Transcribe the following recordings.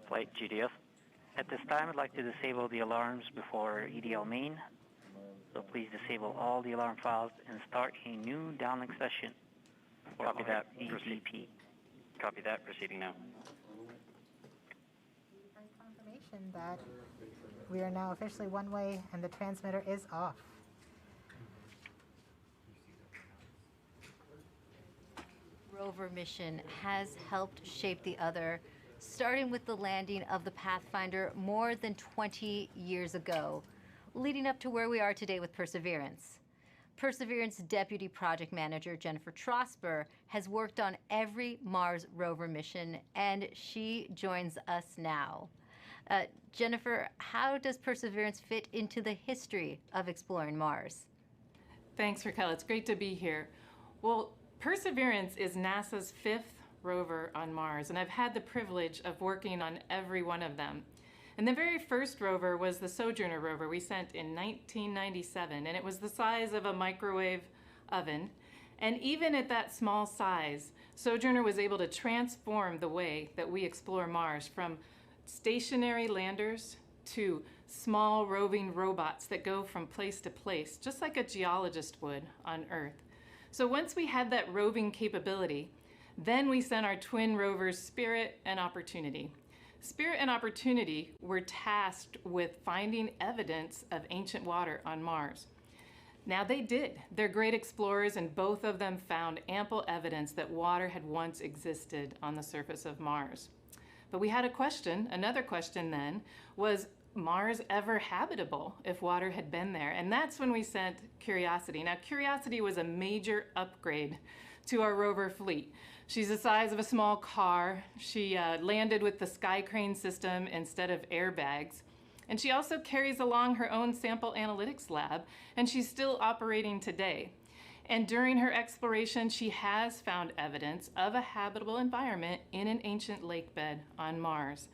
flight GDS. At this time, I'd like to disable the alarms before EDL main. So please disable all the alarm files and start a new downlink session. Copy that, EDP. Copy that, proceeding now. Confirmation that we are now officially one way and the transmitter is off. Rover mission has helped shape the other, starting with the landing of the Pathfinder more than 20 years ago, leading up to where we are today with Perseverance. Perseverance Deputy Project Manager Jennifer Trosper has worked on every Mars rover mission, and she joins us now. Jennifer, how does Perseverance fit into the history of exploring Mars? Thanks, Raquel. It's great to be here. Well, Perseverance is NASA's 5th rover on Mars, and I've had the privilege of working on every one of them. And the very first rover was the Sojourner rover we sent in 1997, and it was the size of a microwave oven. And even at that small size, Sojourner was able to transform the way that we explore Mars, from stationary landers to small roving robots that go from place to place, just like a geologist would on Earth. So once we had that roving capability, then we sent our twin rovers Spirit and Opportunity. Spirit and Opportunity were tasked with finding evidence of ancient water on Mars. Now they did. They're great explorers, and both of them found ample evidence that water had once existed on the surface of Mars. But we had a question. Another question then was Mars ever habitable if water had been there? And that's when we sent Curiosity. Now Curiosity was a major upgrade to our rover fleet. She's the size of a small car. She landed with the Sky Crane system instead of airbags. And she also carries along her own sample analytics lab, and she's still operating today. And during her exploration, she has found evidence of a habitable environment in an ancient lake bed on Mars.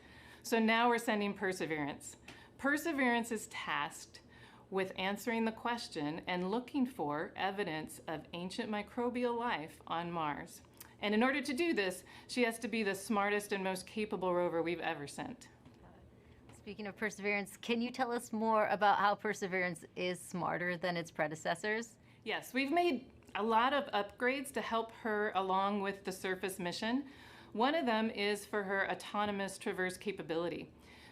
So now we're sending Perseverance. Perseverance is tasked with answering the question and looking for evidence of ancient microbial life on Mars. And in order to do this, she has to be the smartest and most capable rover we've ever sent. Speaking of Perseverance, can you tell us more about how Perseverance is smarter than its predecessors? Yes, we've made a lot of upgrades to help her along with the surface mission. One of them is for her autonomous traverse capability.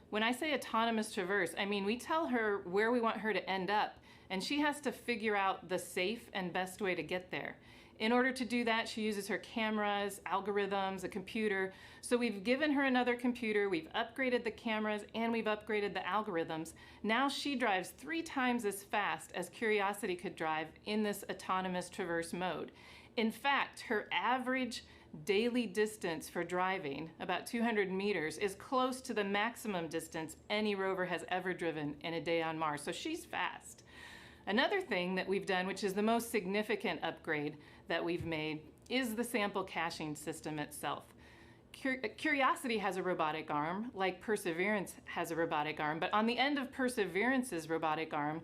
When I say autonomous traverse, I mean we tell her where we want her to end up, and she has to figure out the safe and best way to get there. In order to do that, she uses her cameras, algorithms, a computer. So we've given her another computer, we've upgraded the cameras, and we've upgraded the algorithms. Now she drives 3 times as fast as Curiosity could drive in this autonomous traverse mode. In fact, her average daily distance for driving, about 200 meters, is close to the maximum distance any rover has ever driven in a day on Mars. So she's fast. Another thing that we've done, which is the most significant upgrade that we've made, is the sample caching system itself. Curiosity has a robotic arm, like Perseverance has a robotic arm, but on the end of Perseverance's robotic arm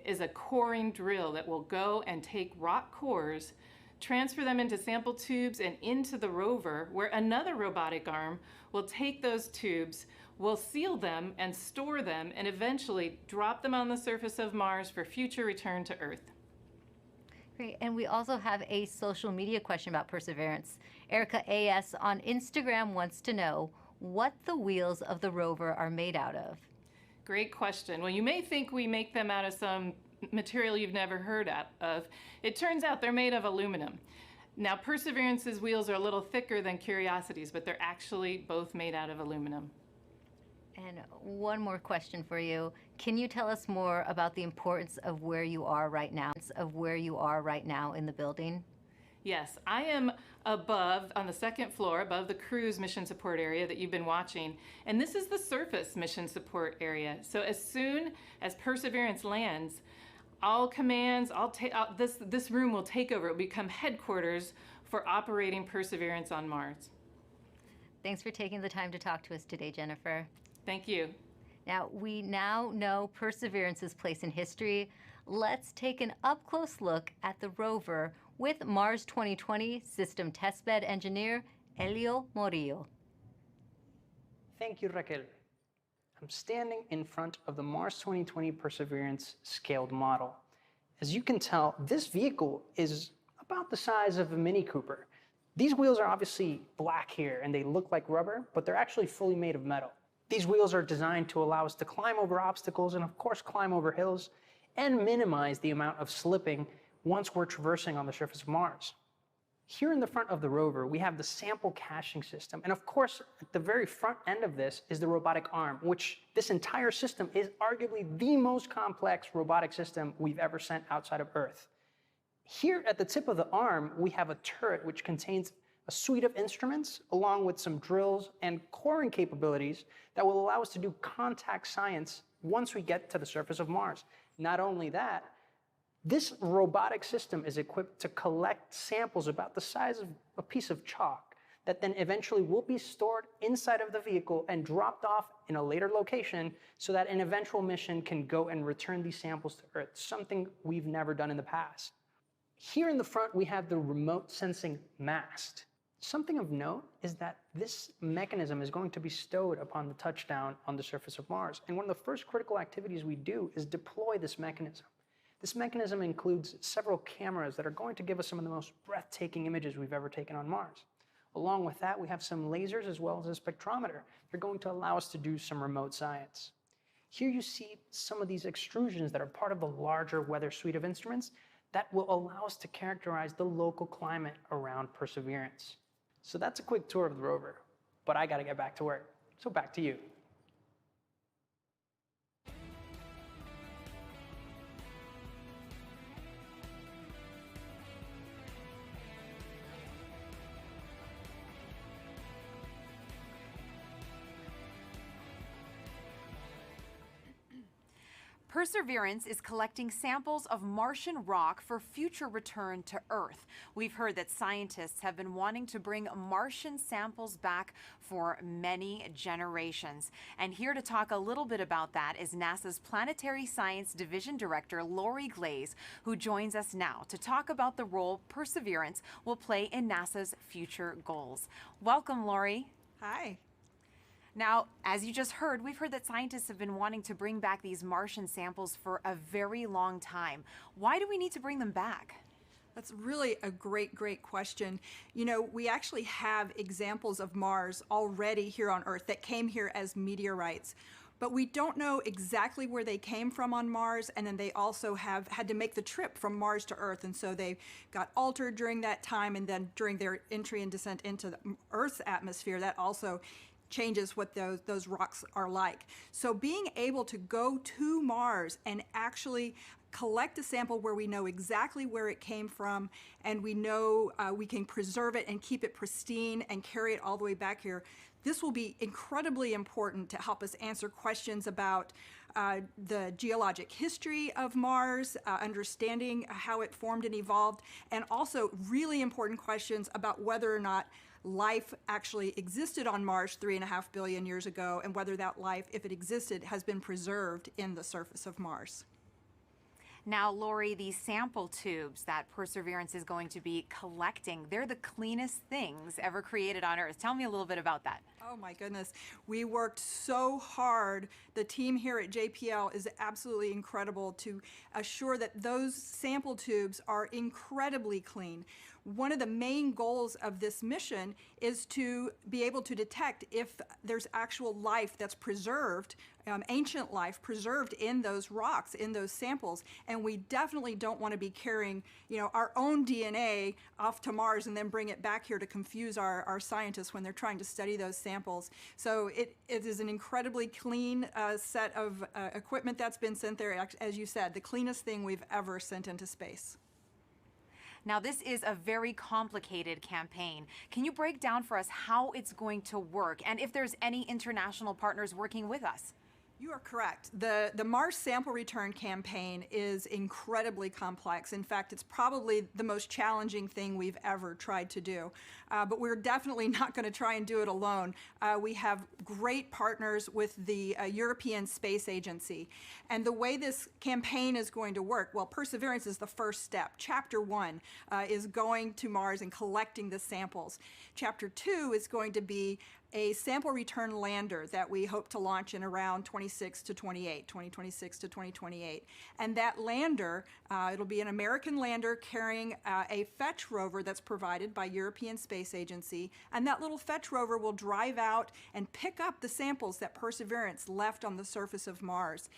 is a coring drill that will go and take rock cores, transfer them into sample tubes and into the rover, where another robotic arm will take those tubes, will seal them and store them, and eventually drop them on the surface of Mars for future return to Earth. Great, and we also have a social media question about Perseverance. Erica AS on Instagram wants to know what the wheels of the rover are made out of. Great question. Well, you may think we make them out of some material you've never heard of. It turns out they're made of aluminum. Now, Perseverance's wheels are a little thicker than Curiosity's, but they're actually both made out of aluminum. And one more question for you. Can you tell us more about the importance of where you are right now, in the building? Yes, I am above, on the 2nd floor, above the cruise mission support area that you've been watching. And this is the surface mission support area. So as soon as Perseverance lands, all commands, this room will take over. It will become headquarters for operating Perseverance on Mars. Thanks for taking the time to talk to us today, Jennifer. Thank you. Now, we now know Perseverance's place in history. Let's take an up-close look at the rover with Mars 2020 System Testbed Engineer Elio Morillo. Thank you, Raquel. I'm standing in front of the Mars 2020 Perseverance scaled model. As you can tell, this vehicle is about the size of a Mini Cooper. These wheels are obviously black here and they look like rubber, but they're actually fully made of metal. These wheels are designed to allow us to climb over obstacles and of course climb over hills and minimize the amount of slipping once we're traversing on the surface of Mars. Here in the front of the rover, we have the sample caching system. And of course, at the very front end of this is the robotic arm, which this entire system is arguably the most complex robotic system we've ever sent outside of Earth. Here at the tip of the arm, we have a turret which contains a suite of instruments along with some drills and coring capabilities that will allow us to do contact science once we get to the surface of Mars. Not only that, this robotic system is equipped to collect samples about the size of a piece of chalk that then eventually will be stored inside of the vehicle and dropped off in a later location so that an eventual mission can go and return these samples to Earth, something we've never done in the past. Here in the front, we have the remote sensing mast. Something of note is that this mechanism is going to be stowed upon the touchdown on the surface of Mars. And one of the first critical activities we do is deploy this mechanism. This mechanism includes several cameras that are going to give us some of the most breathtaking images we've ever taken on Mars. Along with that, we have some lasers as well as a spectrometer. They're going to allow us to do some remote science. Here you see some of these extrusions that are part of the larger weather suite of instruments that will allow us to characterize the local climate around Perseverance. So that's a quick tour of the rover, but I gotta get back to work. So back to you. Perseverance is collecting samples of Martian rock for future return to Earth. We've heard that scientists have been wanting to bring Martian samples back for many generations. And here to talk a little bit about that is NASA's Planetary Science Division Director, Lori Glaze, who joins us now to talk about the role Perseverance will play in NASA's future goals. Welcome, Lori. Hi. Now, as you just heard, we've heard that scientists have been wanting to bring back these Martian samples for a very long time. Why do we need to bring them back? That's really a great question. You know, we actually have examples of Mars already here on Earth that came here as meteorites. But we don't know exactly where they came from on Mars, and then they also have had to make the trip from Mars to Earth, and so they got altered during that time, and then during their entry and descent into the Earth's atmosphere, that also changes what those rocks are like. So being able to go to Mars and actually collect a sample where we know exactly where it came from, and we know we can preserve it and keep it pristine and carry it all the way back here, this will be incredibly important to help us answer questions about the geologic history of Mars, understanding how it formed and evolved, and also really important questions about whether or not life actually existed on Mars 3.5 billion years ago, and whether that life, if it existed, has been preserved in the surface of Mars. Now, Lori, these sample tubes that Perseverance is going to be collecting, they're the cleanest things ever created on Earth. Tell me a little bit about that. Oh my goodness. We worked so hard. The team here at JPL is absolutely incredible to assure that those sample tubes are incredibly clean. One of the main goals of this mission is to be able to detect if there's actual life that's preserved, ancient life preserved in those rocks, in those samples. And we definitely don't want to be carrying, our own DNA off to Mars and then bring it back here to confuse our scientists when they're trying to study those samples. So it is an incredibly clean set of equipment that's been sent there. As you said, the cleanest thing we've ever sent into space. Now, this is a very complicated campaign. Can you break down for us how it's going to work and if there's any international partners working with us? You are correct. The Mars sample return campaign is incredibly complex. In fact, it's probably the most challenging thing we've ever tried to do. But we're definitely not going to try and do it alone. We have great partners with the European Space Agency. And the way this campaign is going to work, well, Perseverance is the first step. Chapter 1 is going to Mars and collecting the samples. Chapter 2 is going to be a sample return lander that we hope to launch in around 2026 to 2028. And that lander, it'll be an American lander carrying a fetch rover that's provided by European Space Agency. And that little fetch rover will drive out and pick up the samples that Perseverance left on the surface of Mars.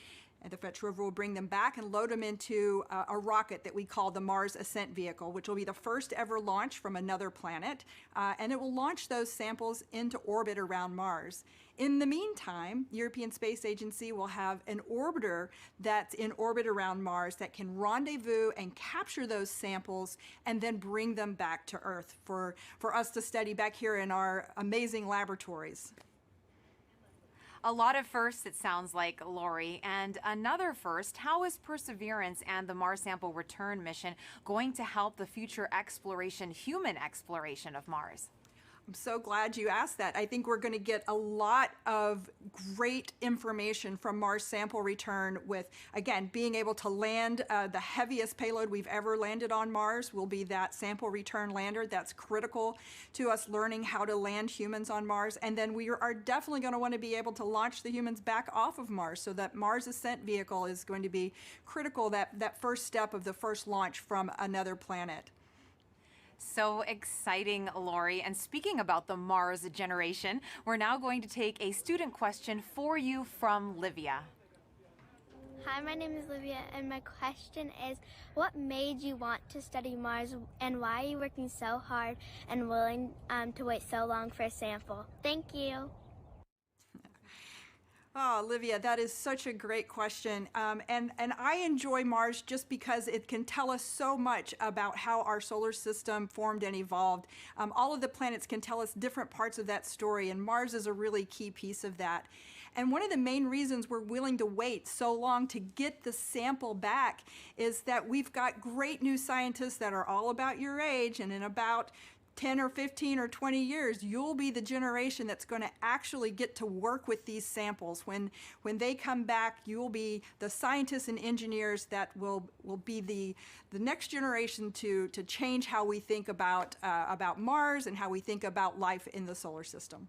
And the fetch rover will bring them back and load them into a rocket that we call the Mars Ascent Vehicle, which will be the first ever launch from another planet. And it will launch those samples into orbit around Mars. In the meantime, European Space Agency will have an orbiter that's in orbit around Mars that can rendezvous and capture those samples and then bring them back to Earth for us to study back here in our amazing laboratories. A lot of firsts, it sounds like, Lori. And another first, how is Perseverance and the Mars Sample Return mission going to help the future exploration, human exploration of Mars? I'm so glad you asked that. I think we're going to get a lot of great information from Mars Sample Return with, again, being able to land the heaviest payload we've ever landed on Mars will be that Sample Return lander. That's critical to us learning how to land humans on Mars. And then we are definitely going to want to be able to launch the humans back off of Mars. So that Mars Ascent Vehicle is going to be critical, that first step of the first launch from another planet. So exciting, Lori. And speaking about the Mars generation, we're now going to take a student question for you from Livia. Hi, my name is Livia, and my question is, what made you want to study Mars, and why are you working so hard and willing to wait so long for a sample? Thank you. Oh, Olivia, that is such a great question. And I enjoy Mars just because it can tell us so much about how our solar system formed and evolved. All of the planets can tell us different parts of that story, and Mars is a really key piece of that. And one of the main reasons we're willing to wait so long to get the sample back is that we've got great new scientists that are all about your age, and in about 10 or 15 or 20 years, you'll be the generation that's going to actually get to work with these samples. When they come back, you'll be the scientists and engineers that will be the next generation to change how we think about Mars and how we think about life in the solar system.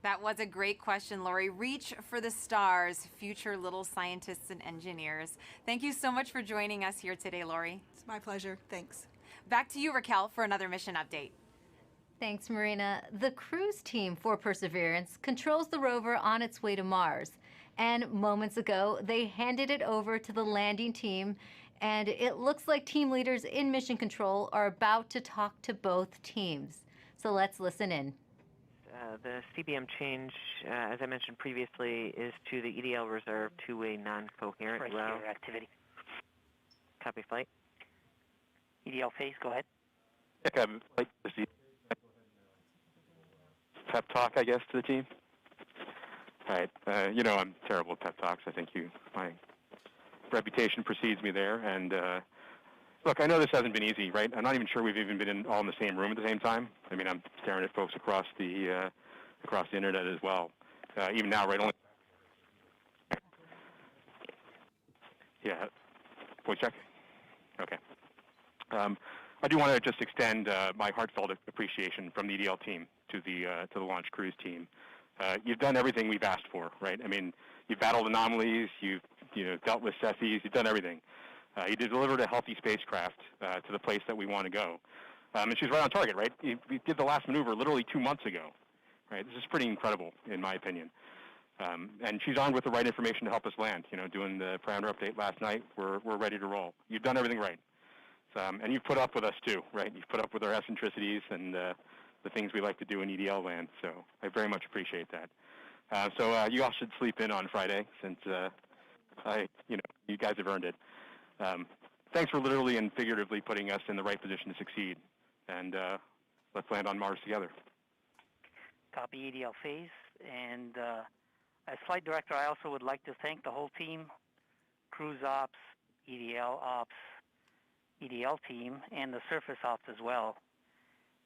That was a great question, Lori. Reach for the stars, future little scientists and engineers. Thank you so much for joining us here today, Lori. It's my pleasure. Thanks. Back to you, Raquel, for another mission update. Thanks, Marina. The cruise team for Perseverance controls the rover on its way to Mars. And moments ago, they handed it over to the landing team, and it looks like team leaders in mission control are about to talk to both teams. So let's listen in. The CBM change, as I mentioned previously, is to the EDL reserve two-way non-coherent route. Activity. Copy flight. EDL phase, go ahead. Flight pep talk, I guess, to the team. All right. I'm terrible at pep talks. I think my reputation precedes me there. And look, I know this hasn't been easy, right? I'm not even sure we've even been all in the same room at the same time. I mean, I'm staring at folks across the internet as well. Even now, right? Yeah. Voice check. Okay. I do want to just extend my heartfelt appreciation from the EDL team to the launch cruise team. You've done everything we've asked for, right? I mean, you've battled anomalies, you've dealt with Cepheids, you've done everything. You delivered a healthy spacecraft to the place that we want to go, and she's right on target, right? We did the last maneuver literally 2 months ago, right? This is pretty incredible, in my opinion. And she's armed with the right information to help us land. Doing the parameter update last night, we're ready to roll. You've done everything right. And you've put up with us too, right? You've put up with our eccentricities and the things we like to do in EDL land. So I very much appreciate that. So you all should sleep in on Friday, since you guys have earned it. Thanks for literally and figuratively putting us in the right position to succeed. And let's land on Mars together. Copy EDL phase. And as flight director, I also would like to thank the whole team, cruise ops, EDL ops, EDL team, and the surface ops as well.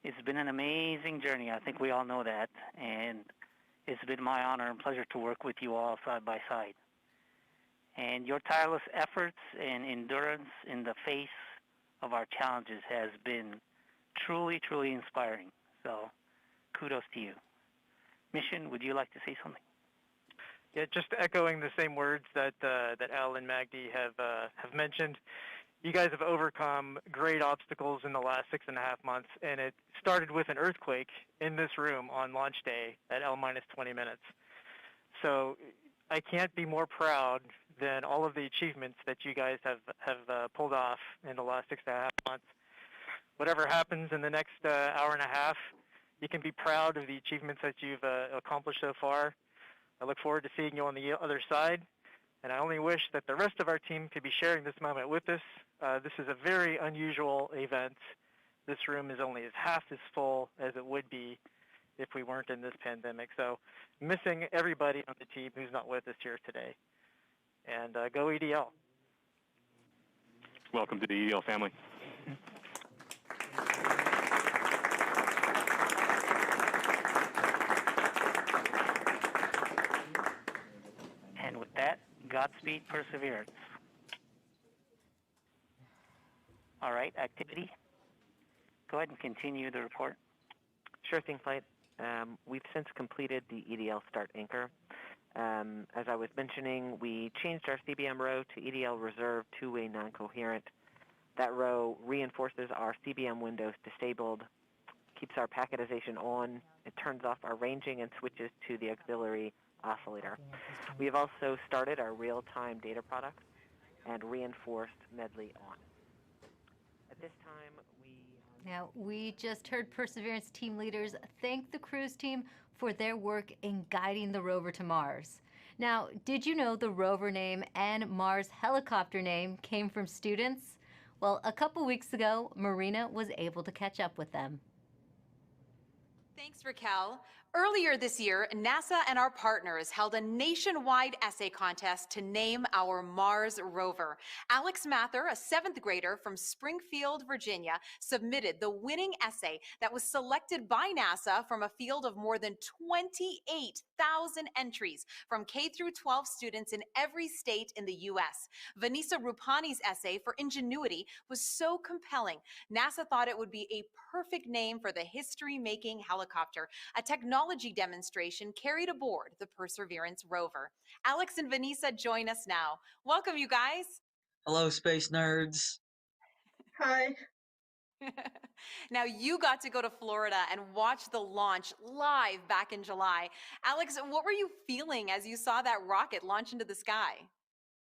It's been an amazing journey. I think we all know that. And it's been my honor and pleasure to work with you all side by side. And your tireless efforts and endurance in the face of our challenges has been truly, truly inspiring. So kudos to you. Mission, would you like to say something? Yeah, just echoing the same words that Al and Magdi have mentioned. You guys have overcome great obstacles in the last 6.5 months, and it started with an earthquake in this room on launch day at L-20 minutes. So I can't be more proud than all of the achievements that you guys have pulled off in the last 6.5 months. Whatever happens in the next hour and a half, you can be proud of the achievements that you've accomplished so far. I look forward to seeing you on the other side, and I only wish that the rest of our team could be sharing this moment with us. This is a very unusual event. This room is only half as full as it would be if we weren't in this pandemic. So missing everybody on the team who's not with us here today. And go EDL. Welcome to the EDL family. And with that, Godspeed Perseverance. All right, activity. Go ahead and continue the report. Sure thing, Flight. We've since completed the EDL Start Anchor. As I was mentioning, we changed our CBM row to EDL Reserve two-way non-coherent. That row reinforces our CBM windows disabled, keeps our packetization on, it turns off our ranging and switches to the auxiliary oscillator. We have also started our real-time data product and reinforced Medley on. At this time, Now, we just heard Perseverance team leaders thank the cruise team for their work in guiding the rover to Mars. Now, did you know the rover name and Mars helicopter name came from students? Well, a couple weeks ago, Marina was able to catch up with them. Thanks, Raquel. Earlier this year, NASA and our partners held a nationwide essay contest to name our Mars rover. Alex Mather, a 7th grader from Springfield, Virginia, submitted the winning essay that was selected by NASA from a field of more than 28,000 entries from K through 12 students in every state in the U.S. Vanessa Rupani's essay for Ingenuity was so compelling, NASA thought it would be a perfect name for the history-making helicopter, a technology demonstration carried aboard the Perseverance rover. Alex and Vanessa join us now. Welcome, you guys. Hello, space nerds. Hi. Now, you got to go to Florida and watch the launch live back in July. Alex, what were you feeling as you saw that rocket launch into the sky?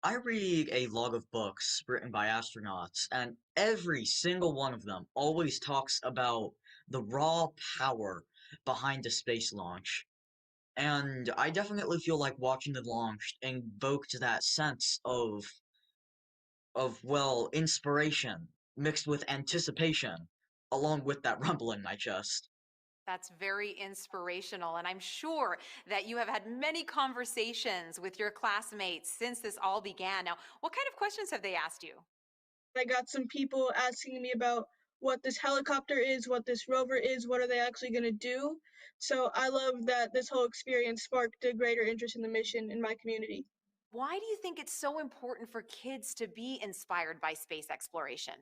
I read a log of books written by astronauts, and every single one of them always talks about the raw power behind a space launch. And I definitely feel like watching the launch invoked that sense of well, inspiration mixed with anticipation, along with that rumble in my chest. That's very inspirational, and I'm sure that you have had many conversations with your classmates since this all began. Now, what kind of questions have they asked you? I got some people asking me about what this helicopter is, what this rover is, what are they actually going to do. So I love that this whole experience sparked a greater interest in the mission in my community. Why do you think it's so important for kids to be inspired by space exploration?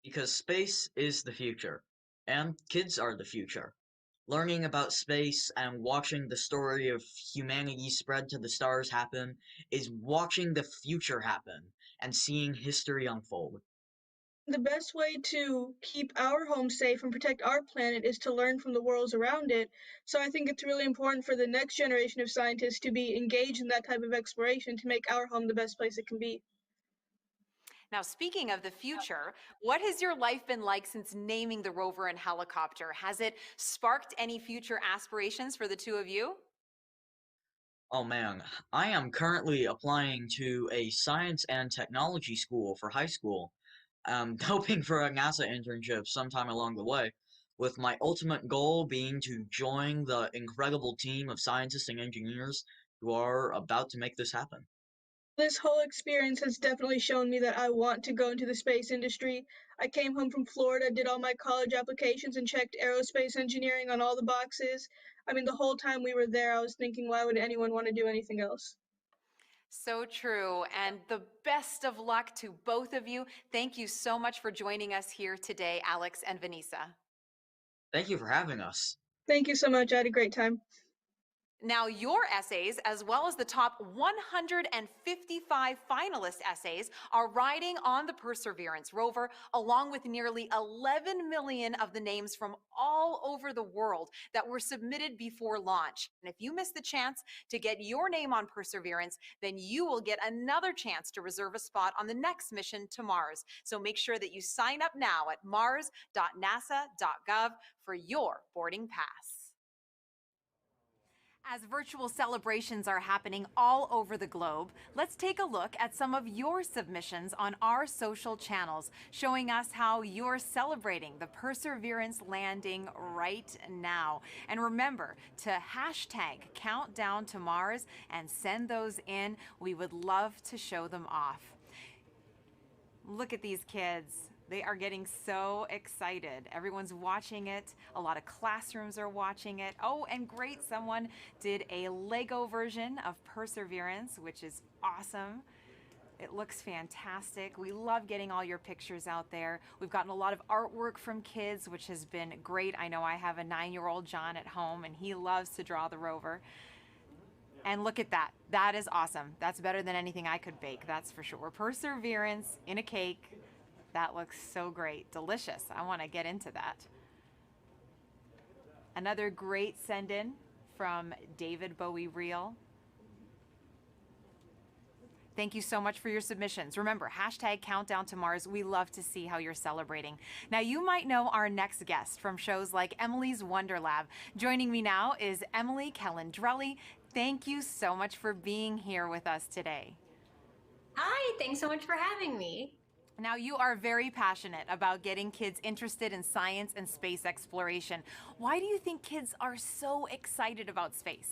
Because space is the future, and kids are the future. Learning about space and watching the story of humanity spread to the stars happen is watching the future happen and seeing history unfold. The best way to keep our home safe and protect our planet is to learn from the worlds around it. So I think it's really important for the next generation of scientists to be engaged in that type of exploration to make our home the best place it can be. Now, speaking of the future, what has your life been like since naming the rover and helicopter? Has it sparked any future aspirations for the two of you? Oh man, I am currently applying to a science and technology school for high school. Hoping for a NASA internship sometime along the way, with my ultimate goal being to join the incredible team of scientists and engineers who are about to make this happen. This whole experience has definitely shown me that I want to go into the space industry. I came home from Florida, did all my college applications, and checked aerospace engineering on all the boxes. I mean, the whole time we were there, I was thinking, why would anyone want to do anything else? So true, and the best of luck to both of you. Thank you so much for joining us here today, Alex and Vanessa. Thank you for having us. Thank you so much. I had a great time. Now, your essays, as well as the top 155 finalist essays, are riding on the Perseverance rover, along with nearly 11 million of the names from all over the world that were submitted before launch. And if you miss the chance to get your name on Perseverance, then you will get another chance to reserve a spot on the next mission to Mars. So make sure that you sign up now at mars.nasa.gov for your boarding pass. As virtual celebrations are happening all over the globe, let's take a look at some of your submissions on our social channels, showing us how you're celebrating the Perseverance landing right now. And remember to hashtag Countdown to Mars and send those in. We would love to show them off. Look at these kids. They are getting so excited. Everyone's watching it. A lot of classrooms are watching it. Oh, and great, someone did a Lego version of Perseverance, which is awesome. It looks fantastic. We love getting all your pictures out there. We've gotten a lot of artwork from kids, which has been great. I know I have a 9-year-old John at home, and he loves to draw the rover. And look at that. That is awesome. That's better than anything I could bake, that's for sure. Perseverance in a cake. That looks so great. Delicious. I want to get into that. Another great send-in from David Bowie Reel. Thank you so much for your submissions. Remember, hashtag Countdown to Mars. We love to see how you're celebrating. Now, you might know our next guest from shows like Emily's Wonder Lab. Joining me now is Emily Calandrelli. Thank you so much for being here with us today. Hi, thanks so much for having me. Now, you are very passionate about getting kids interested in science and space exploration. Why do you think kids are so excited about space?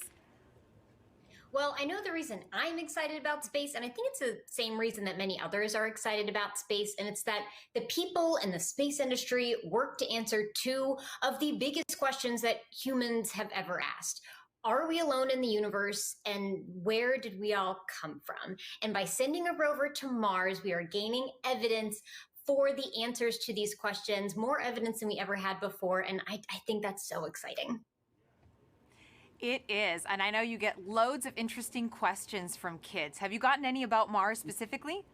Well, I know the reason I'm excited about space, and I think it's the same reason that many others are excited about space, and it's that the people in the space industry work to answer two of the biggest questions that humans have ever asked. Are we alone in the universe, and where did we all come from? And by sending a rover to Mars, we are gaining evidence for the answers to these questions, more evidence than we ever had before, and I think that's so exciting. It is, and I know you get loads of interesting questions from kids. Have you gotten any about Mars specifically?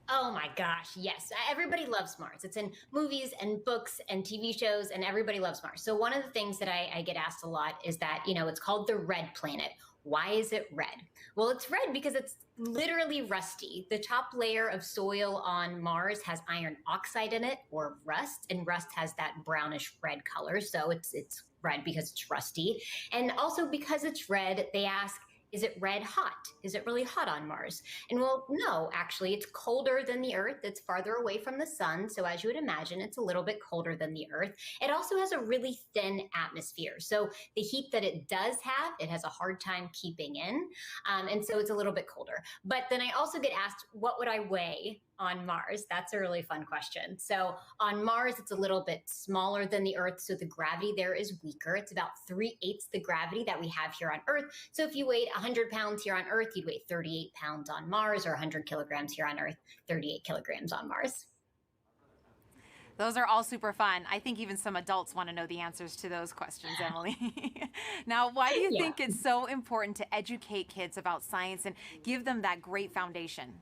Oh my gosh, yes. Everybody loves Mars. It's in movies and books and TV shows, and everybody loves Mars. So one of the things that I get asked a lot is that, it's called the red planet. Why is it red? Well, it's red because it's literally rusty. The top layer of soil on Mars has iron oxide in it, or rust, and rust has that brownish red color. So it's red because it's rusty. And also because it's red, they ask, is it red hot? Is it really hot on Mars? And well, no, actually, it's colder than the Earth. It's farther away from the sun. So as you would imagine, it's a little bit colder than the Earth. It also has a really thin atmosphere. So the heat that it does have, it has a hard time keeping in. And so it's a little bit colder. But then I also get asked, what would I weigh on Mars? That's a really fun question. So on Mars, it's a little bit smaller than the Earth, so the gravity there is weaker. It's about 3/8 the gravity that we have here on Earth. So if you weighed 100 pounds here on Earth, you'd weigh 38 pounds on Mars, or 100 kilograms here on Earth, 38 kilograms on Mars. Those are all super fun. I think even some adults want to know the answers to those questions, Emily. Now, why do you think it's so important to educate kids about science and give them that great foundation?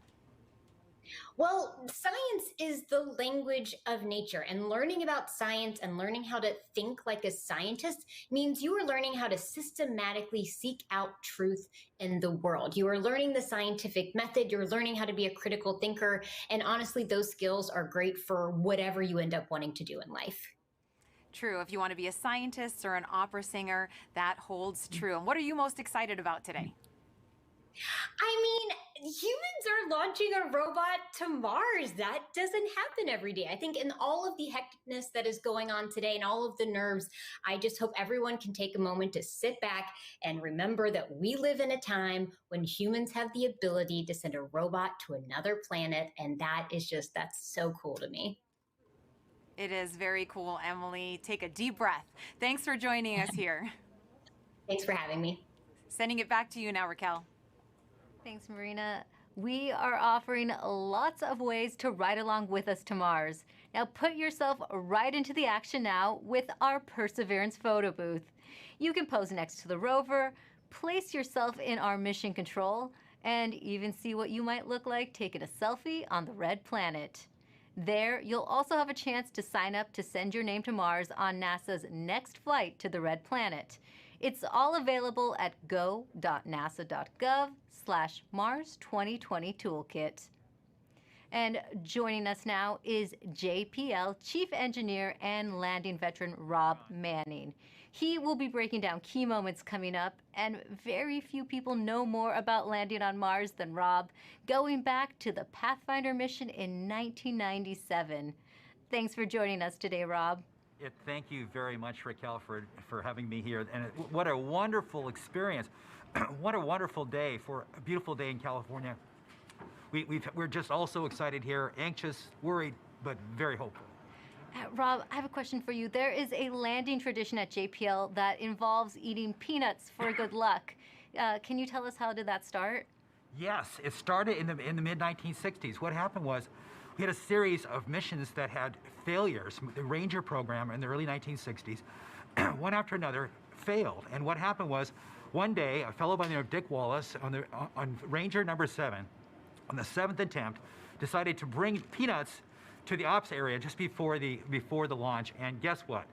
Well, science is the language of nature, and learning about science and learning how to think like a scientist means you are learning how to systematically seek out truth in the world. You are learning the scientific method, you're learning how to be a critical thinker, and honestly, those skills are great for whatever you end up wanting to do in life. True. If you want to be a scientist or an opera singer, that holds true. And what are you most excited about today? I mean, humans are launching a robot to Mars. That doesn't happen every day. I think in all of the hecticness that is going on today and all of the nerves, I just hope everyone can take a moment to sit back and remember that we live in a time when humans have the ability to send a robot to another planet. And that's so cool to me. It is very cool, Emily. Take a deep breath. Thanks for joining us here. Thanks for having me. Sending it back to you now, Raquel. Thanks, Marina. We are offering lots of ways to ride along with us to Mars. Now put yourself right into the action now with our Perseverance photo booth. You can pose next to the rover, place yourself in our mission control and even see what you might look like taking a selfie on the red planet. There, you'll also have a chance to sign up to send your name to Mars on NASA's next flight to the red planet. It's all available at go.nasa.gov/Mars 2020 Toolkit. And joining us now is JPL Chief Engineer and landing veteran Rob Manning. He will be breaking down key moments coming up, and very few people know more about landing on Mars than Rob, going back to the Pathfinder mission in 1997. Thanks for joining us today, Rob. Thank you very much, Raquel, for having me here. And what a wonderful experience. What a wonderful day for a beautiful day in California. We're just all so excited here, anxious, worried, but very hopeful. Rob, I have a question for you. There is a landing tradition at JPL that involves eating peanuts for good luck. Can you tell us how did that start? Yes, it started in the mid-1960s. What happened was we had a series of missions that had failures. The Ranger program in the early 1960s, one after another, failed. And what happened was one day, a fellow by the name of Dick Wallace on Ranger number 7, on the 7th attempt, decided to bring peanuts to the ops area just before the launch, and guess what?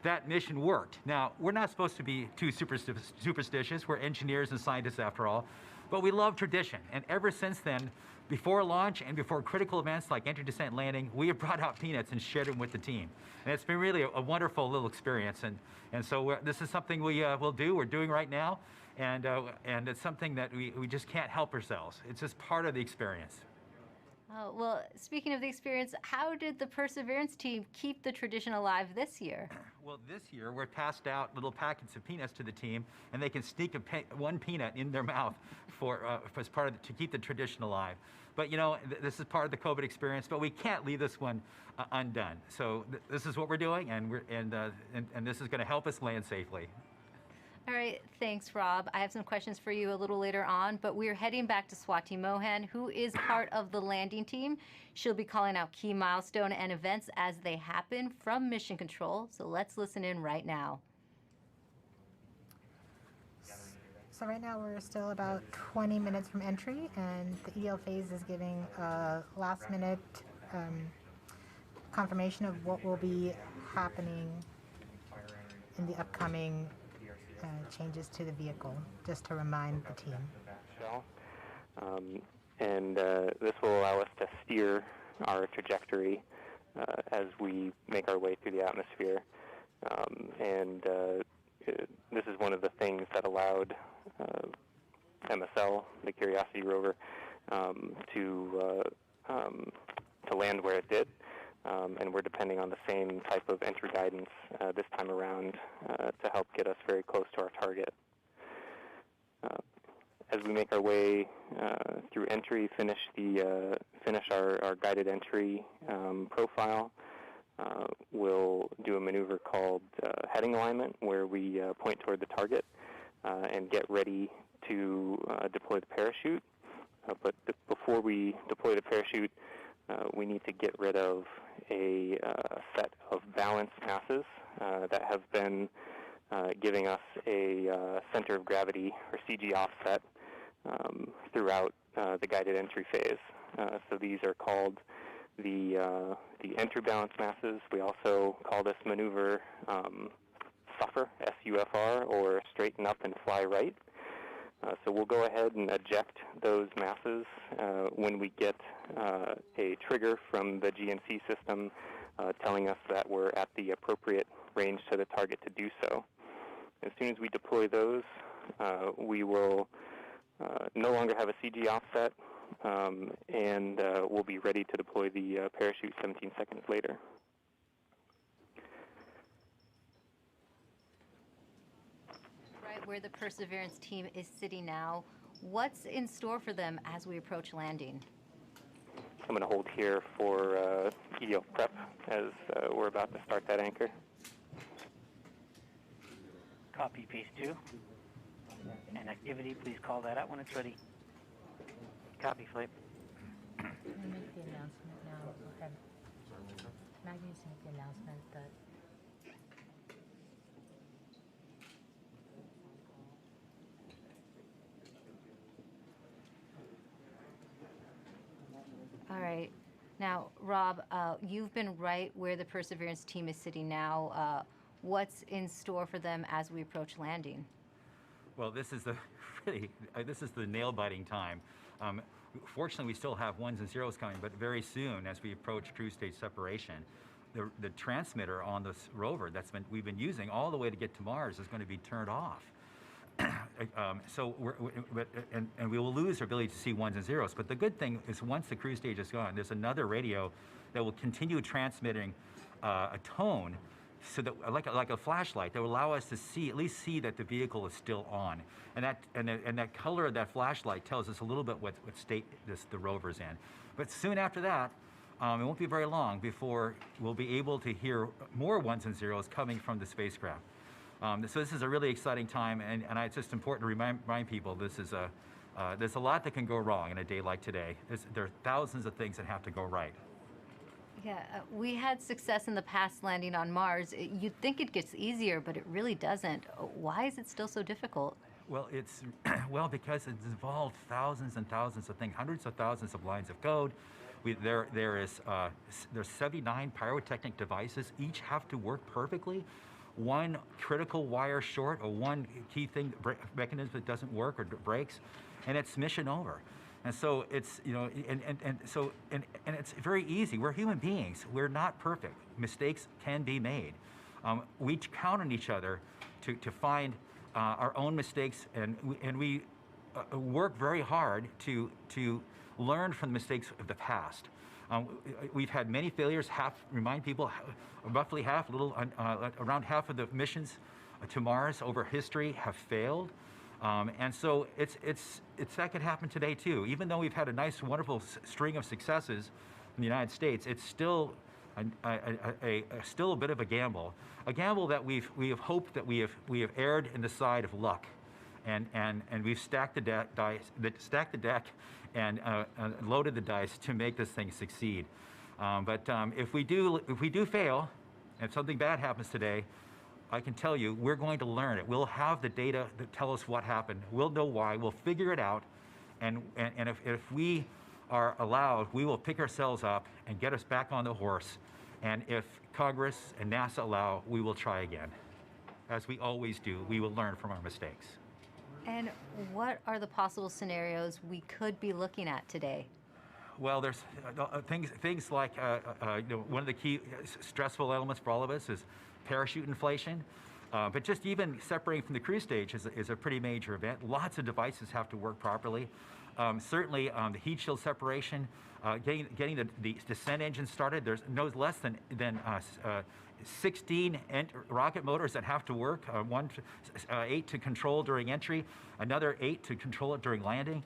That mission worked. Now, we're not supposed to be too superstitious. We're engineers and scientists after all, but we love tradition. And ever since then, before launch and before critical events like entry, descent, landing, we have brought out peanuts and shared them with the team. And it's been really a wonderful little experience. And so this is something we're doing right now. And it's something that we just can't help ourselves. It's just part of the experience. Oh, well, speaking of the experience, how did the Perseverance team keep the tradition alive this year? Well, this year we passed out little packets of peanuts to the team, and they can sneak one peanut in their mouth as part of to keep the tradition alive. But you know, this is part of the COVID experience, but we can't leave this one undone. So this is what we're doing, and this is going to help us land safely. All right, thanks, Rob. I have some questions for you a little later on, but we're heading back to Swati Mohan, who is part of the landing team. She'll be calling out key milestone and events as they happen from Mission Control. So let's listen in right now. So right now we're still about 20 minutes from entry, and the EL phase is giving a last-minute confirmation of what will be happening in the upcoming changes to the vehicle, just to remind the team. This will allow us to steer our trajectory as we make our way through the atmosphere. This is one of the things that allowed MSL, the Curiosity rover, to land where it did. And we're depending on the same type of entry guidance this time around to help get us very close to our target. As we make our way through entry, finish our guided entry profile, we'll do a maneuver called heading alignment, where we point toward the target and get ready to deploy the parachute. But before we deploy the parachute, we need to get rid of a set of balanced masses that have been giving us a center of gravity, or CG offset, throughout the guided entry phase. So these are called the entry balance masses. We also call this maneuver SUFR, S-U-F-R, or straighten up and fly right. So we'll go ahead and eject those masses when we get a trigger from the GNC system telling us that we're at the appropriate range to the target to do so. As soon as we deploy those, we will no longer have a CG offset, and we'll be ready to deploy the parachute 17 seconds later. Where the Perseverance team is sitting now, what's in store for them as we approach landing? I'm going to hold here for EDL prep as we're about to start that anchor. Copy, phase 2. And activity, please call that out when it's ready. Copy, flight. Can I make the announcement now? Maggie needs to make the announcement that Right. Now, Rob, you've been right where the Perseverance team is sitting now. What's in store for them as we approach landing? Well, this is the this is the nail-biting time. Fortunately, we still have ones and zeros coming, but very soon, as we approach cruise stage separation, the transmitter on this rover we've been using all the way to get to Mars is going to be turned off. So we will lose our ability to see ones and zeros. But the good thing is, once the cruise stage is gone, there's another radio that will continue transmitting a tone, so that like a flashlight, that will allow us to at least see that the vehicle is still on, and that color of that flashlight tells us a little bit what state the rover's in. But soon after that, it won't be very long before we'll be able to hear more ones and zeros coming from the spacecraft. So this is a really exciting time, and it's just important to remind people there's a lot that can go wrong in a day like today. There are thousands of things that have to go right. Yeah, we had success in the past landing on Mars. You'd think it gets easier, but it really doesn't. Why is it still so difficult? Well, it's because it's involved thousands and thousands of things, hundreds of thousands of lines of code. There's 79 pyrotechnic devices. Each have to work perfectly. One critical wire short, or one key thing mechanism that doesn't work or breaks, and it's mission over. And so it's, and it's very easy. We're human beings. We're not perfect. Mistakes can be made. We count on each other to find our own mistakes, and we work very hard to learn from the mistakes of the past. We've had many failures. Remind people, roughly half, around half of the missions to Mars over history have failed. And so that could happen today too. Even though we've had a nice, wonderful string of successes in the United States, it's still still a bit of a gamble that we have hoped that we have erred in the side of luck, and we've stacked the deck and loaded the dice to make this thing succeed. But if we do fail, and something bad happens today, I can tell you, we're going to learn it. We'll have the data that tell us what happened. We'll know why. We'll figure it out. And if we are allowed, we will pick ourselves up and get us back on the horse. And if Congress and NASA allow, we will try again. As we always do, we will learn from our mistakes. And what are the possible scenarios we could be looking at today? Well, there's things like one of the key stressful elements for all of us is parachute inflation. But just even separating from the cruise stage is a pretty major event. Lots of devices have to work properly. Certainly, the heat shield separation, getting the descent engine started. There's no less than 16 rocket motors that have to work. 8 to control during entry, another 8 to control it during landing.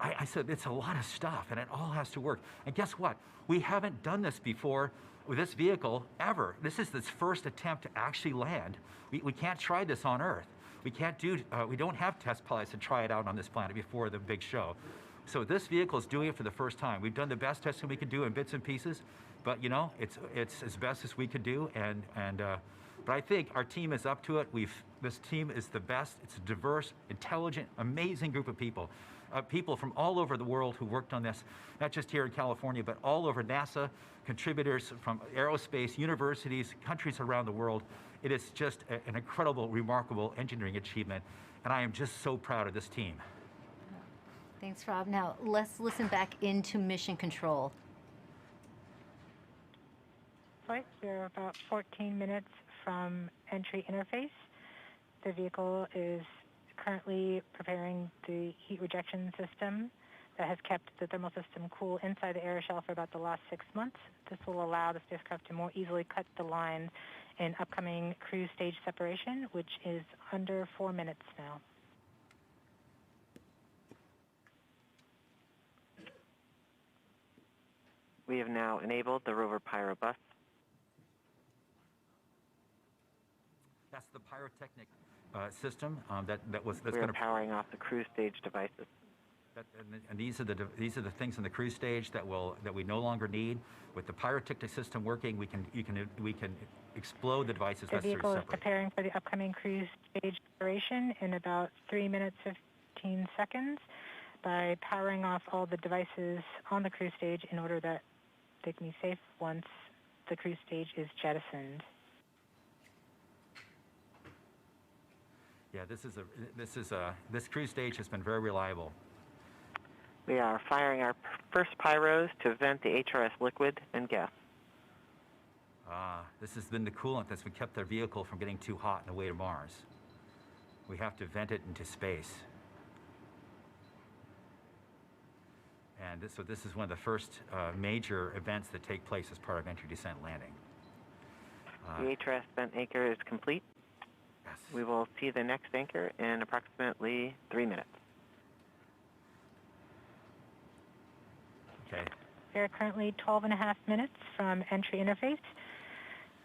I said it's a lot of stuff, and it all has to work. And guess what? We haven't done this before with this vehicle ever. This is its first attempt to actually land. We can't try this on Earth. We can't we don't have test pilots to try it out on this planet before the big show. So this vehicle is doing it for the first time. We've done the best testing we could do in bits and pieces, but it's as best as we could do. But I think our team is up to it. This team is the best. It's a diverse, intelligent, amazing group of people. People from all over the world who worked on this, not just here in California, but all over NASA, contributors from aerospace, universities, countries around the world. It is just an incredible, remarkable engineering achievement, and I am just so proud of this team. Thanks, Rob. Now, let's listen back into Mission Control. Flight, we're about 14 minutes from entry interface. The vehicle is currently preparing the heat rejection system that has kept the thermal system cool inside the air shell for about the last 6 months. This will allow the spacecraft to more easily cut the line in upcoming cruise stage separation, which is under 4 minutes now. We have now enabled the rover pyro bus. That's the pyrotechnic system that's We're going to powering off the cruise stage devices. And these are the things in the cruise stage that we no longer need. With the pyrotechnic system working, we can explode the devices The necessary to vehicle is separate. preparing for the upcoming cruise stage separation in about 3 minutes 15 seconds. by powering off all the devices on the cruise stage in order that they can be safe once the cruise stage is jettisoned. Yeah, this cruise stage has been very reliable. We are firing our first pyros to vent the HRS liquid and gas. This has been the coolant that's kept the vehicle from getting too hot on the way to Mars. We have to vent it into space. And so this is one of the first major events that take place as part of entry, descent, landing. The HRS vent anchor is complete. Yes. We will see the next anchor in approximately 3 minutes. Okay. We are currently 12.5 minutes from entry interface.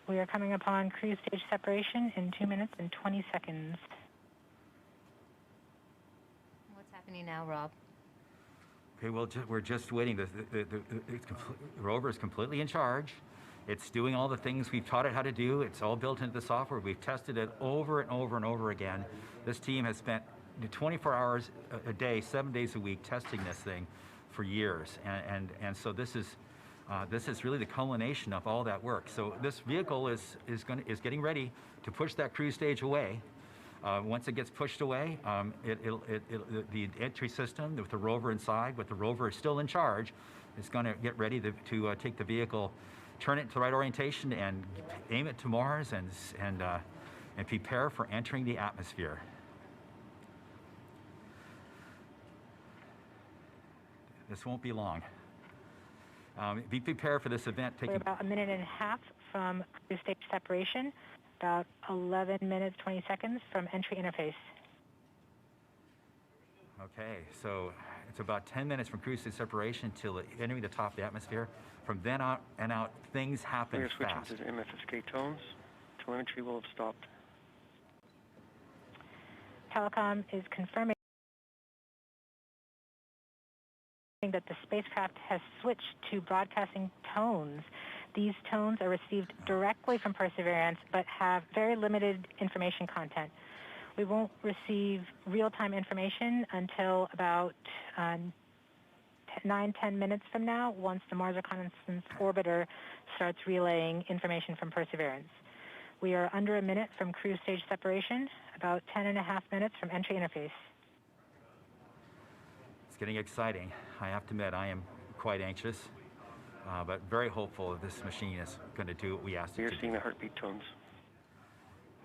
We are coming upon cruise stage separation in 2 minutes and 20 seconds. What's happening now, Rob? Okay, well, we're just waiting. The rover is completely in charge. It's doing all the things we've taught it how to do. It's all built into the software. We've tested it over and over and over again. This team has spent 24 hours a day, 7 days a week, testing this thing for years. And so this is really the culmination of all that work. So this vehicle is getting ready to push that cruise stage away. Once it gets pushed away, the entry system with the rover inside, with the rover still in charge, is going to get ready to take the vehicle, turn it to the right orientation, and aim it to Mars, and prepare for entering the atmosphere. This won't be long. Be prepared for this event taking. We're about 1.5 minutes from cruise stage separation. About 11 minutes, 20 seconds from entry interface. Okay, so it's about 10 minutes from cruise stage separation till entering the top of the atmosphere. From then on and out, things happen We are fast. switching to MFSK tones. Telemetry will have stopped. Telecom is confirming that the spacecraft has switched to broadcasting tones. These tones are received directly from Perseverance, but have very limited information content. We won't receive real-time information until about 9-10 minutes from now, once the Mars Reconnaissance Orbiter starts relaying information from Perseverance. We are under a minute from cruise stage separation, about 10.5 minutes from entry interface. It's getting exciting. I have to admit, I am quite anxious. But very hopeful that this machine is going to do what we asked it to do. We are seeing the heartbeat tones.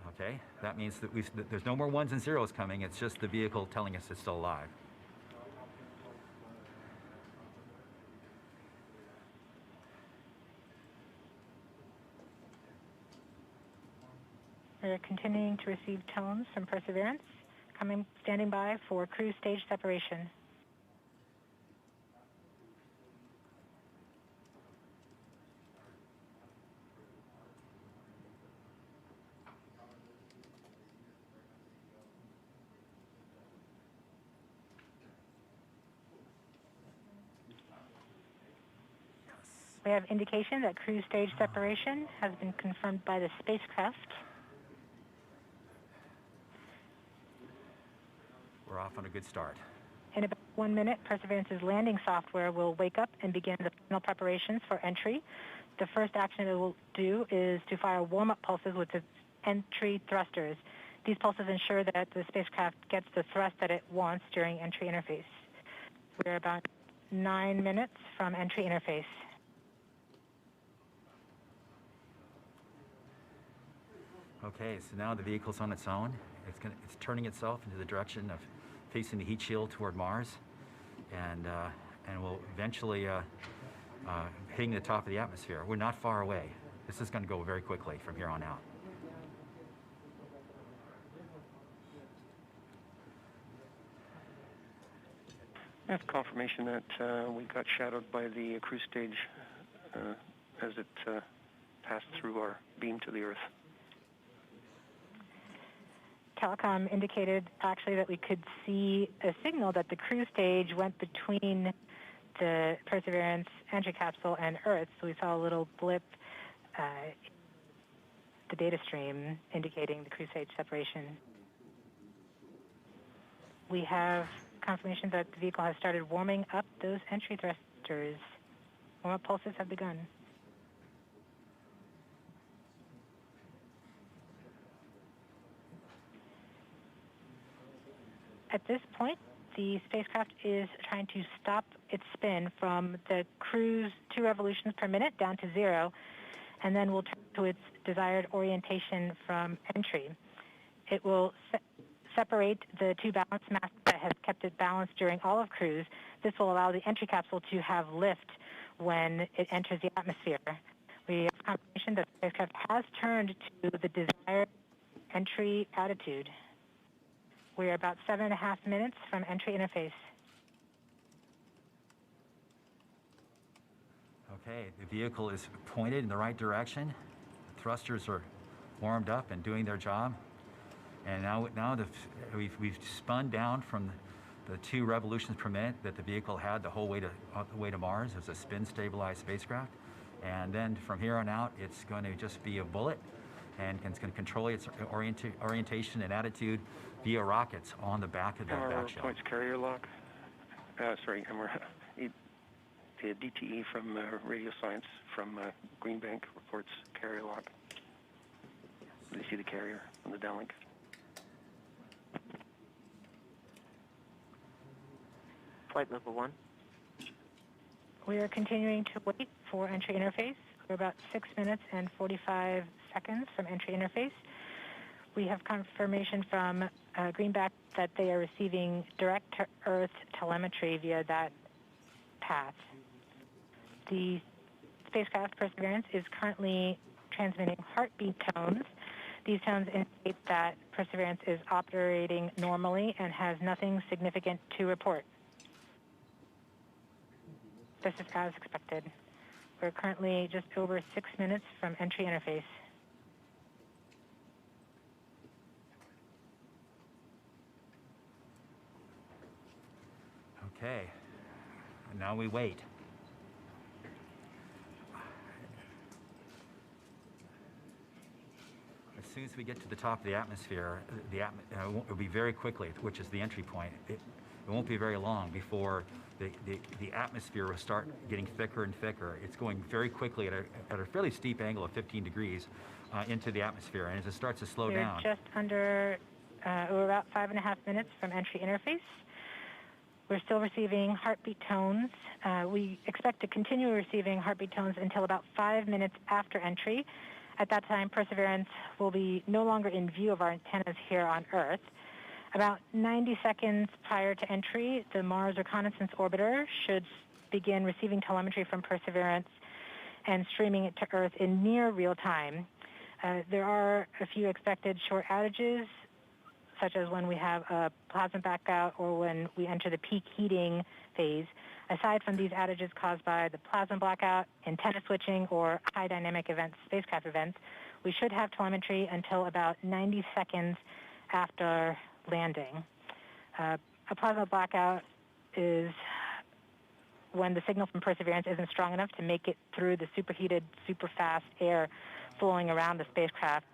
Okay, that means that there's no more ones and zeros coming. It's just the vehicle telling us it's still alive. We're continuing to receive tones from Perseverance, standing by for cruise stage separation. We have indication that cruise stage separation has been confirmed by the spacecraft. We're off on a good start. In about 1 minute, Perseverance's landing software will wake up and begin the final preparations for entry. The first action it will do is to fire warm-up pulses with its entry thrusters. These pulses ensure that the spacecraft gets the thrust that it wants during entry interface. We're about 9 minutes from entry interface. Okay, so now the vehicle's on its own. It's turning itself into the direction of facing the heat shield toward Mars, and will eventually hitting the top of the atmosphere. We're not far away. This is going to go very quickly from here on out. I have confirmation that we got shadowed by the cruise stage as it passed through our beam to the Earth. Telecom indicated actually that we could see a signal that the cruise stage went between the Perseverance entry capsule and Earth. So we saw a little blip, the data stream indicating the cruise stage separation. We have confirmation that the vehicle has started warming up those entry thrusters. Warm-up pulses have begun. At this point, the spacecraft is trying to stop its spin from the cruise 2 revolutions per minute down to 0, and then will turn to its desired orientation from entry. It will separate the 2 balance masses that has kept it balanced during all of cruise. This will allow the entry capsule to have lift when it enters the atmosphere. We have confirmation that the spacecraft has turned to the desired entry attitude. We are about 7.5 minutes from entry interface. Okay, the vehicle is pointed in the right direction. Thrusters are warmed up and doing their job. And now we've spun down from the 2 revolutions per minute that the vehicle had the whole way to Mars. It was a spin-stabilized spacecraft. And then from here on out, it's going to just be a bullet, and it's going to control its orientation and attitude via rockets on the back of the back shell. Points carrier lock. Sorry, the DTE from Radio Science from Green Bank reports carrier lock. Do you see the carrier on the downlink? Flight level 1. We are continuing to wait for entry interface. We're about 6 minutes and 45 seconds from entry interface. We have confirmation from Greenback that they are receiving direct-to-Earth telemetry via that path. The spacecraft Perseverance is currently transmitting heartbeat tones. These tones indicate that Perseverance is operating normally and has nothing significant to report. This is as expected. We're currently just over 6 minutes from entry interface. Okay, and now we wait. As soon as we get to the top of the atmosphere, it will be very quickly, which is the entry point. It won't be very long before the atmosphere will start getting thicker and thicker. It's going very quickly at a fairly steep angle of 15 degrees into the atmosphere, and as it starts to slow down. We're just under, we're about 5.5 minutes from entry interface. We're still receiving heartbeat tones. We expect to continue receiving heartbeat tones until about 5 minutes after entry. At that time, Perseverance will be no longer in view of our antennas here on Earth. About 90 seconds prior to entry, the Mars Reconnaissance Orbiter should begin receiving telemetry from Perseverance and streaming it to Earth in near real time. There are a few expected short outages, such as when we have a plasma blackout or when we enter the peak heating phase. Aside from these outages caused by the plasma blackout, antenna switching, or high dynamic events, spacecraft events, we should have telemetry until about 90 seconds after landing. A plasma blackout is when the signal from Perseverance isn't strong enough to make it through the superheated, super fast air flowing around the spacecraft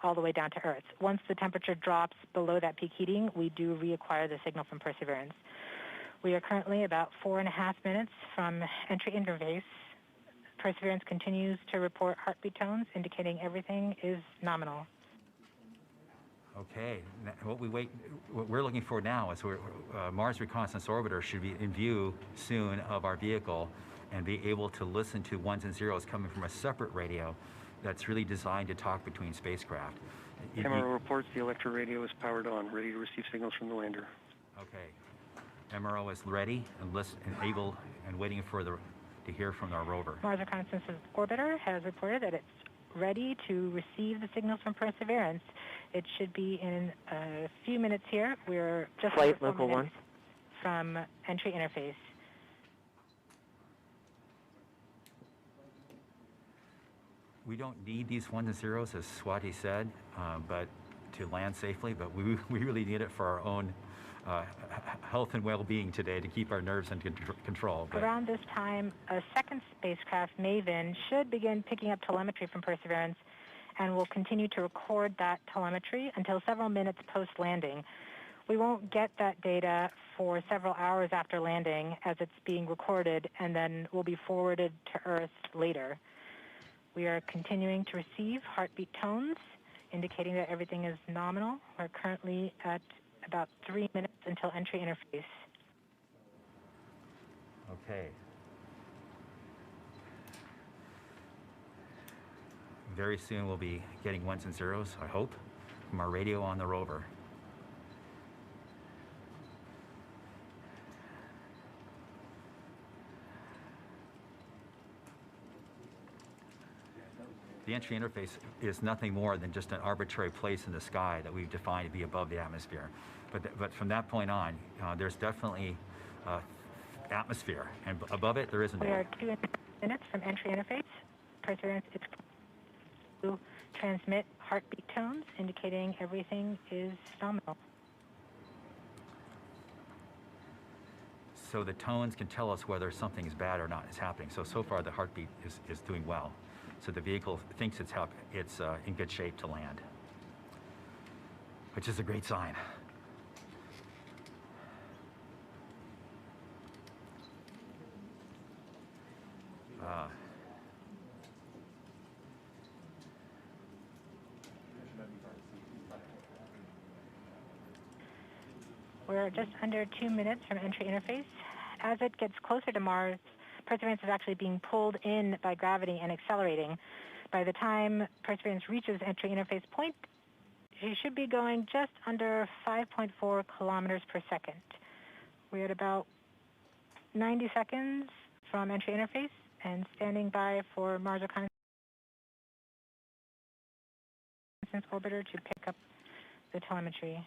all the way down to Earth. Once the temperature drops below that peak heating, we do reacquire the signal from Perseverance. We are currently about 4.5 minutes from entry interface. Perseverance continues to report heartbeat tones, indicating everything is nominal. Okay, what we're looking for now is Mars Reconnaissance Orbiter should be in view soon of our vehicle and be able to listen to ones and zeros coming from a separate radio that's really designed to talk between spacecraft. MRO reports the electro radio is powered on, ready to receive signals from the lander. Okay, MRO is ready and able and waiting for to hear from our rover. Mars Reconnaissance Orbiter has reported that it's ready to receive the signals from Perseverance. It should be in a few minutes here. We're just Flight Local 1 from entry interface. We don't need these ones and zeros, as Swati said, but to land safely, but we really need it for our own health and well-being today to keep our nerves under control. But around this time, a second spacecraft, Maven, should begin picking up telemetry from Perseverance and will continue to record that telemetry until several minutes post-landing. We won't get that data for several hours after landing as it's being recorded and then will be forwarded to Earth later. We are continuing to receive heartbeat tones, indicating that everything is nominal. We're currently at about 3 minutes until entry interface. Okay. Very soon we'll be getting ones and zeros, I hope, from our radio on the rover. The entry interface is nothing more than just an arbitrary place in the sky that we've defined to be above the atmosphere. But from that point on, there's definitely atmosphere, and above it there isn't. We are 2 minutes from entry interface. Perseverance is to transmit heartbeat tones, indicating everything is nominal. So the tones can tell us whether something is bad or not is happening. So far the heartbeat is doing well. So the vehicle thinks it's in good shape to land, which is a great sign. We're just under 2 minutes from entry interface. As it gets closer to Mars, Perseverance is actually being pulled in by gravity and accelerating. By the time Perseverance reaches entry interface point, she should be going just under 5.4 kilometers per second. We're at about 90 seconds from entry interface and standing by for Mars Reconnaissance Orbiter to pick up the telemetry.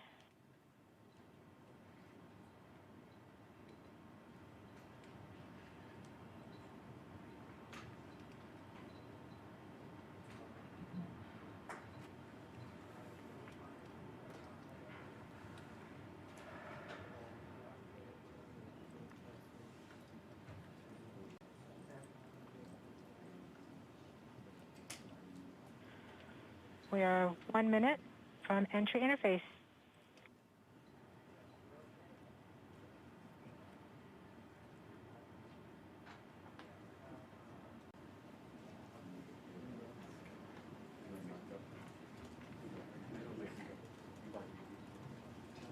We are 1 minute from entry interface.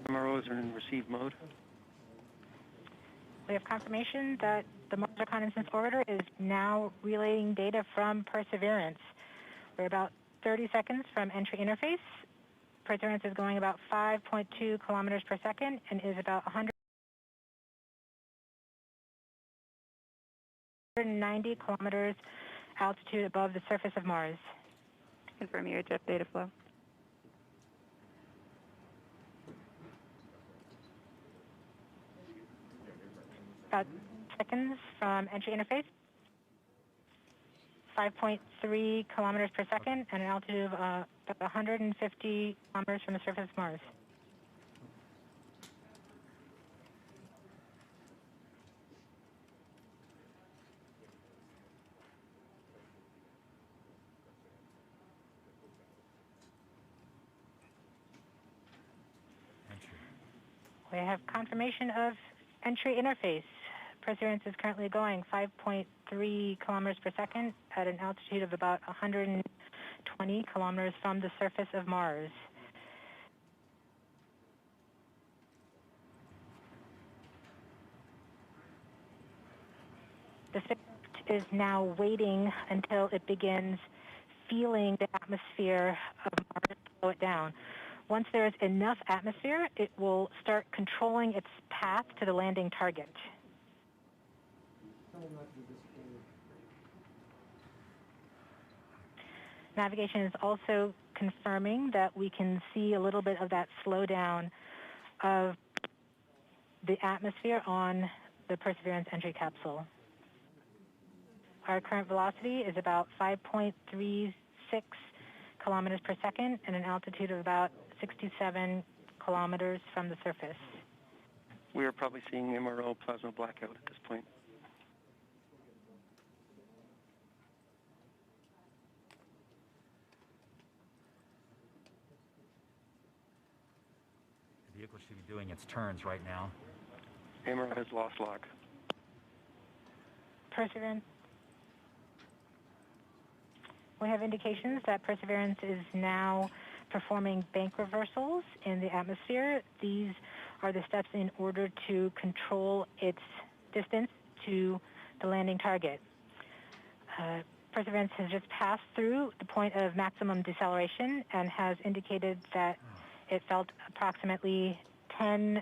MROs are in receive mode. We have confirmation that the Mars Reconnaissance Orbiter is now relaying data from Perseverance. We're about 30 seconds from entry interface. Perseverance is going about 5.2 kilometers per second and is about 190 kilometers altitude above the surface of Mars. Confirm your jet data flow. About seconds from entry interface. 5.3 kilometers per second and an altitude of about 150 kilometers from the surface of Mars. We have confirmation of entry interface. Perseverance is currently going 5.3 kilometers per second at an altitude of about 120 kilometers from the surface of Mars. The spacecraft is now waiting until it begins feeling the atmosphere of Mars to slow it down. Once there is enough atmosphere, it will start controlling its path to the landing target. Navigation is also confirming that we can see a little bit of that slowdown of the atmosphere on the Perseverance entry capsule. Our current velocity is about 5.36 kilometers per second and an altitude of about 67 kilometers from the surface. We are probably seeing MRO plasma blackout at this point. The vehicle actually be doing its turns right now. Emerald has lost lock. Perseverance. We have indications that Perseverance is now performing bank reversals in the atmosphere. These are the steps in order to control its distance to the landing target. Perseverance has just passed through the point of maximum deceleration and has indicated that it felt approximately 10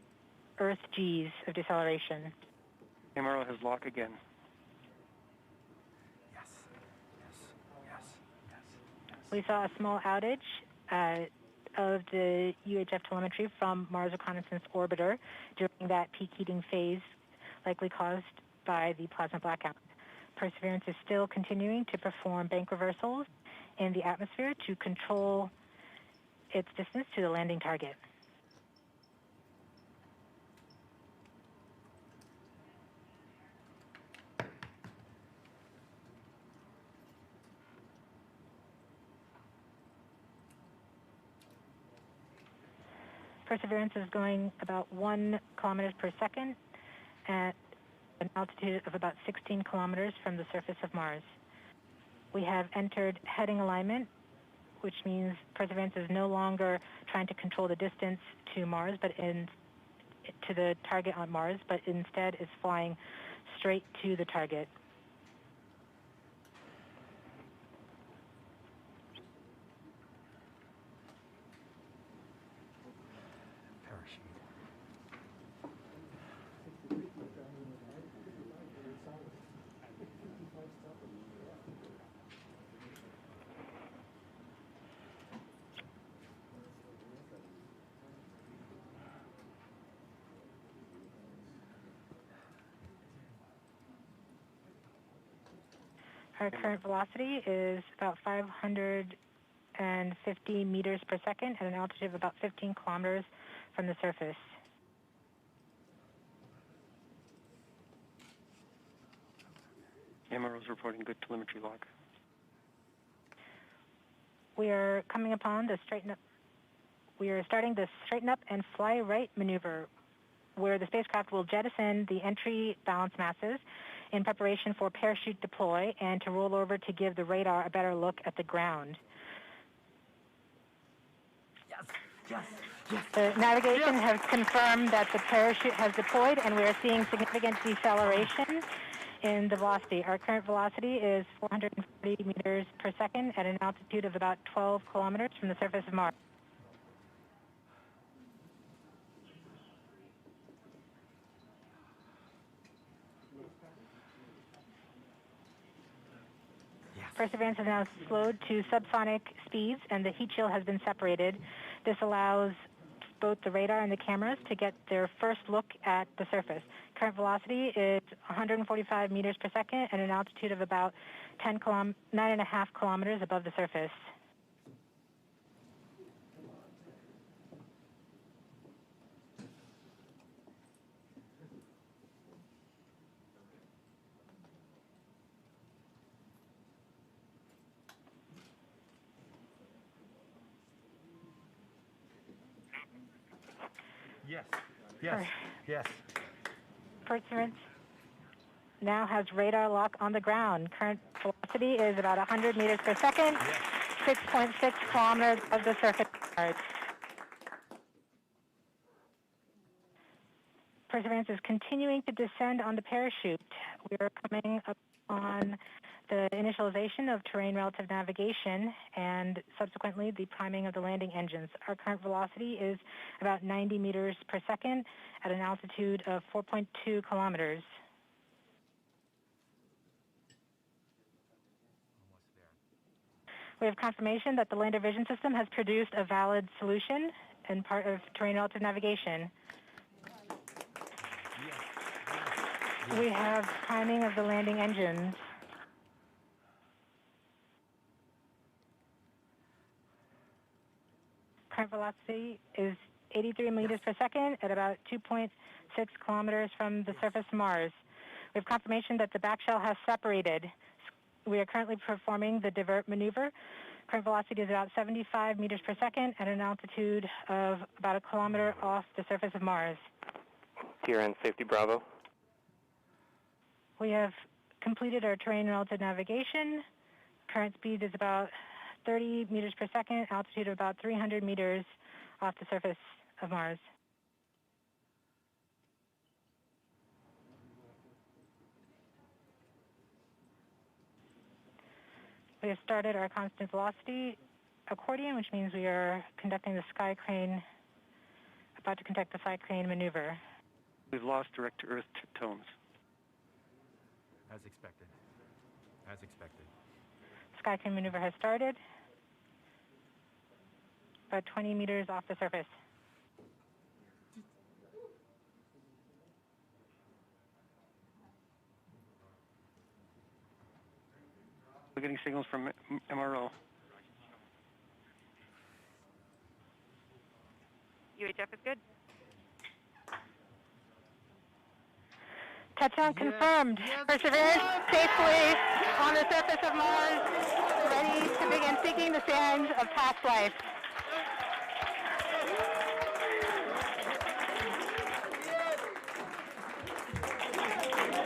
Earth Gs of deceleration. Emerald has lock again. We saw a small outage of the UHF telemetry from Mars Reconnaissance Orbiter during that peak heating phase, likely caused by the plasma blackout. Perseverance is still continuing to perform bank reversals in the atmosphere to control its distance to the landing target. Perseverance is going about 1 kilometers per second at an altitude of about 16 kilometers from the surface of Mars. We have entered heading alignment, which means Perseverance is no longer trying to control the distance to Mars, to the target on Mars, but instead is flying straight to the target. Our current velocity is about 550 meters per second at an altitude of about 15 kilometers from the surface. Emerald's reporting good telemetry lock. We are coming upon the straighten up. We are starting the straighten up and fly right maneuver, where the spacecraft will jettison the entry balance masses in preparation for parachute deploy and to roll over to give the radar a better look at the ground. Yes. The navigation has confirmed that the parachute has deployed, and we are seeing significant deceleration in the velocity. Our current velocity is 440 meters per second at an altitude of about 12 kilometers from the surface of Mars. Perseverance has now slowed to subsonic speeds, and the heat shield has been separated. This allows both the radar and the cameras to get their first look at the surface. Current velocity is 145 meters per second at an altitude of about 9.5 kilometers above the surface. Yes. Perseverance now has radar lock on the ground. Current velocity is about 100 meters per second, 6.6 kilometers above the surface of Mars. Perseverance is continuing to descend on the parachute. We are coming up on the initialization of terrain relative navigation and subsequently the priming of the landing engines. Our current velocity is about 90 meters per second at an altitude of 4.2 kilometers. We have confirmation that the lander vision system has produced a valid solution and part of terrain relative navigation. We have priming of the landing engines. Current velocity is 83 meters per second at about 2.6 kilometers from the surface of Mars. We have confirmation that the back shell has separated. We are currently performing the divert maneuver. Current velocity is about 75 meters per second at an altitude of about 1 kilometer off the surface of Mars. TRN Safety Bravo. We have completed our terrain relative navigation. Current speed is about 30 meters per second, altitude of about 300 meters off the surface of Mars. We have started our constant velocity accordion, which means we are conducting the sky crane, about to conduct the sky crane maneuver. We've lost direct-to-Earth tones. As expected. As expected. Sky crane maneuver has started, about 20 meters off the surface. We're getting signals from MRO. UHF is good. Touchdown confirmed. Perseverance safely on the surface of Mars, ready to begin seeking the signs of past life.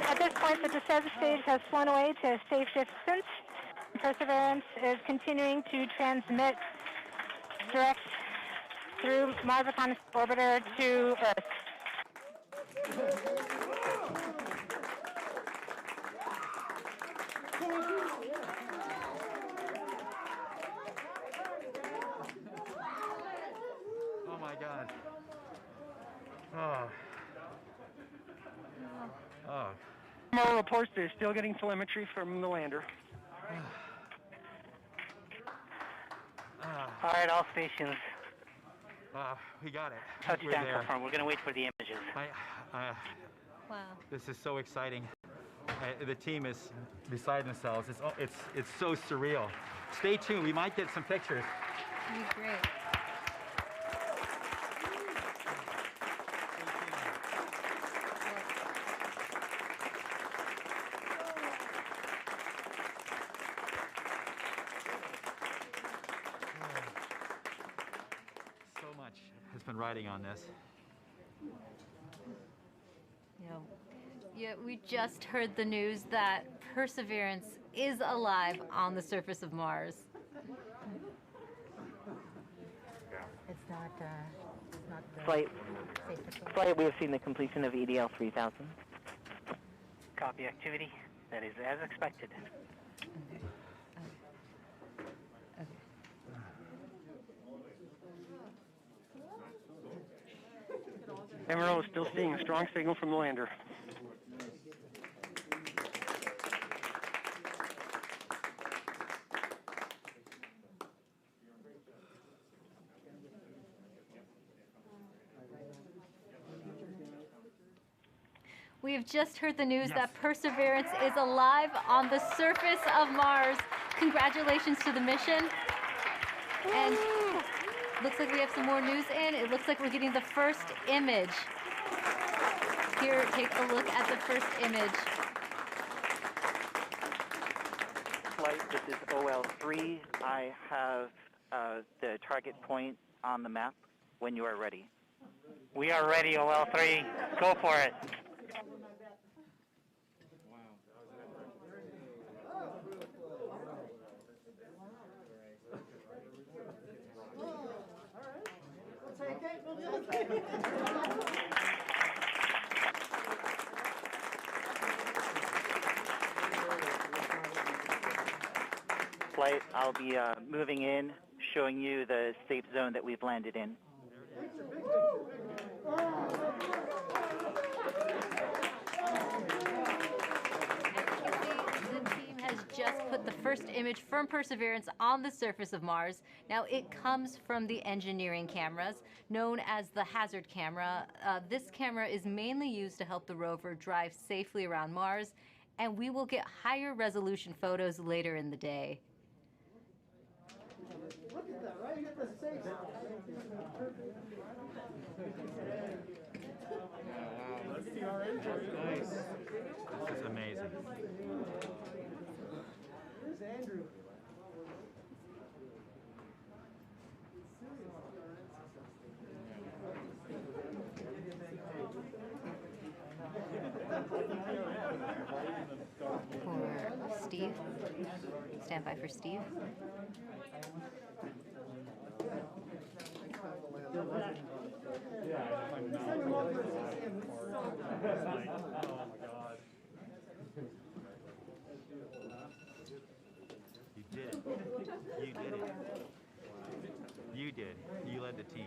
At this point, the descent stage has flown away to a safe distance. Perseverance is continuing to transmit direct through Mars Reconnaissance Orbiter to Earth. Oh my God. Oh. Oh. MRO reports they're still getting telemetry from the lander. All right, all stations. We got it. Touchdown confirmed. We're going to wait for the images. Wow. This is so exciting. The team is beside themselves. It's so surreal. Stay tuned. We might get some pictures. That'd be great. So much has been riding on this. Yeah, we just heard the news that Perseverance is alive on the surface of Mars. It's not the Flight, safe patrol. flight, we have seen the completion of EDL 3000. Copy activity. That is as expected. MRO is still seeing a strong signal from the lander. We have just heard the news that Perseverance is alive on the surface of Mars. Congratulations to the mission. And looks like we have some more news in. It looks like we're getting the first image. Here, take a look at the first image. Flight, this is OL3. I have the target point on the map when you are ready. We are ready, OL3. Go for it. Flight, I'll be moving in, showing you the safe zone that we've landed in. The team has just put the first image from Perseverance on the surface of Mars. Now, it comes from the engineering cameras, known as the hazard camera. This camera is mainly used to help the rover drive safely around Mars, and we will get higher resolution photos later in the day. Look at that, right? You get the safe. Wow. Let's see our engine. Nice. This is amazing. Stand by for Steve. You did it. You did it. You did. You led the team.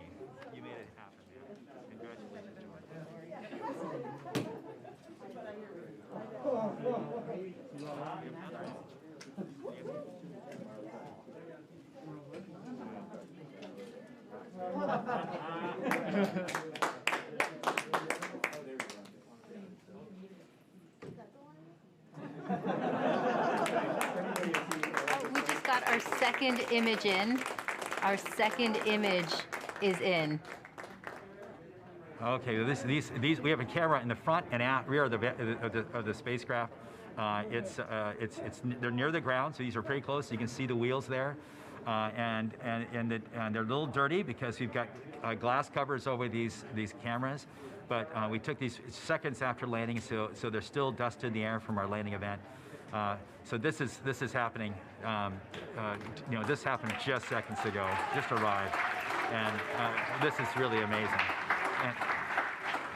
You made it happen, man. Congratulations, We just got our second image in. Our second image is in. Okay, well these we have a camera in the front and rear of the spacecraft. They're near the ground, so these are pretty close. You can see the wheels there, and they're a little dirty because we've got glass covers over these cameras. But we took these seconds after landing, so there's still dust in the air from our landing event. So this is happening. This happened just seconds ago, just arrived, and this is really amazing.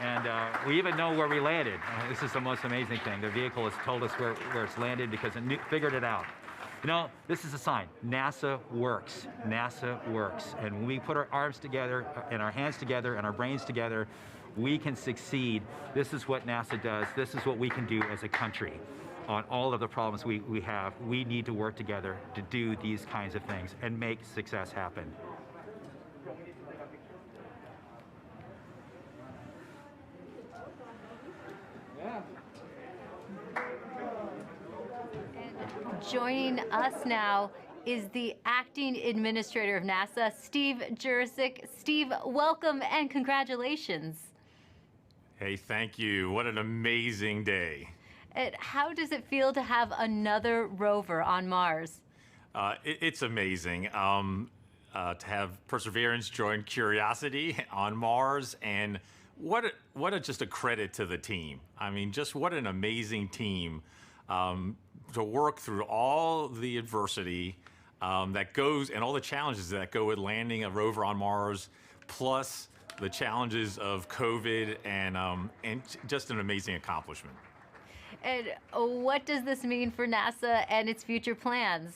And we even know where we landed. This is the most amazing thing. The vehicle has told us where it's landed because it figured it out. This is a sign. NASA works. NASA works. And when we put our arms together and our hands together and our brains together, we can succeed. This is what NASA does. This is what we can do as a country on all of the problems we have. We need to work together to do these kinds of things and make success happen. Joining us now is the acting administrator of NASA, Steve Jurczyk. Steve, welcome and congratulations. Hey, thank you. What an amazing day. And how does it feel to have another rover on Mars? It's amazing to have Perseverance join Curiosity on Mars, and just a credit to the team. I mean, just what an amazing team to work through all the adversity that goes and all the challenges that go with landing a rover on Mars, plus the challenges of COVID, and just an amazing accomplishment. And what does this mean for NASA and its future plans?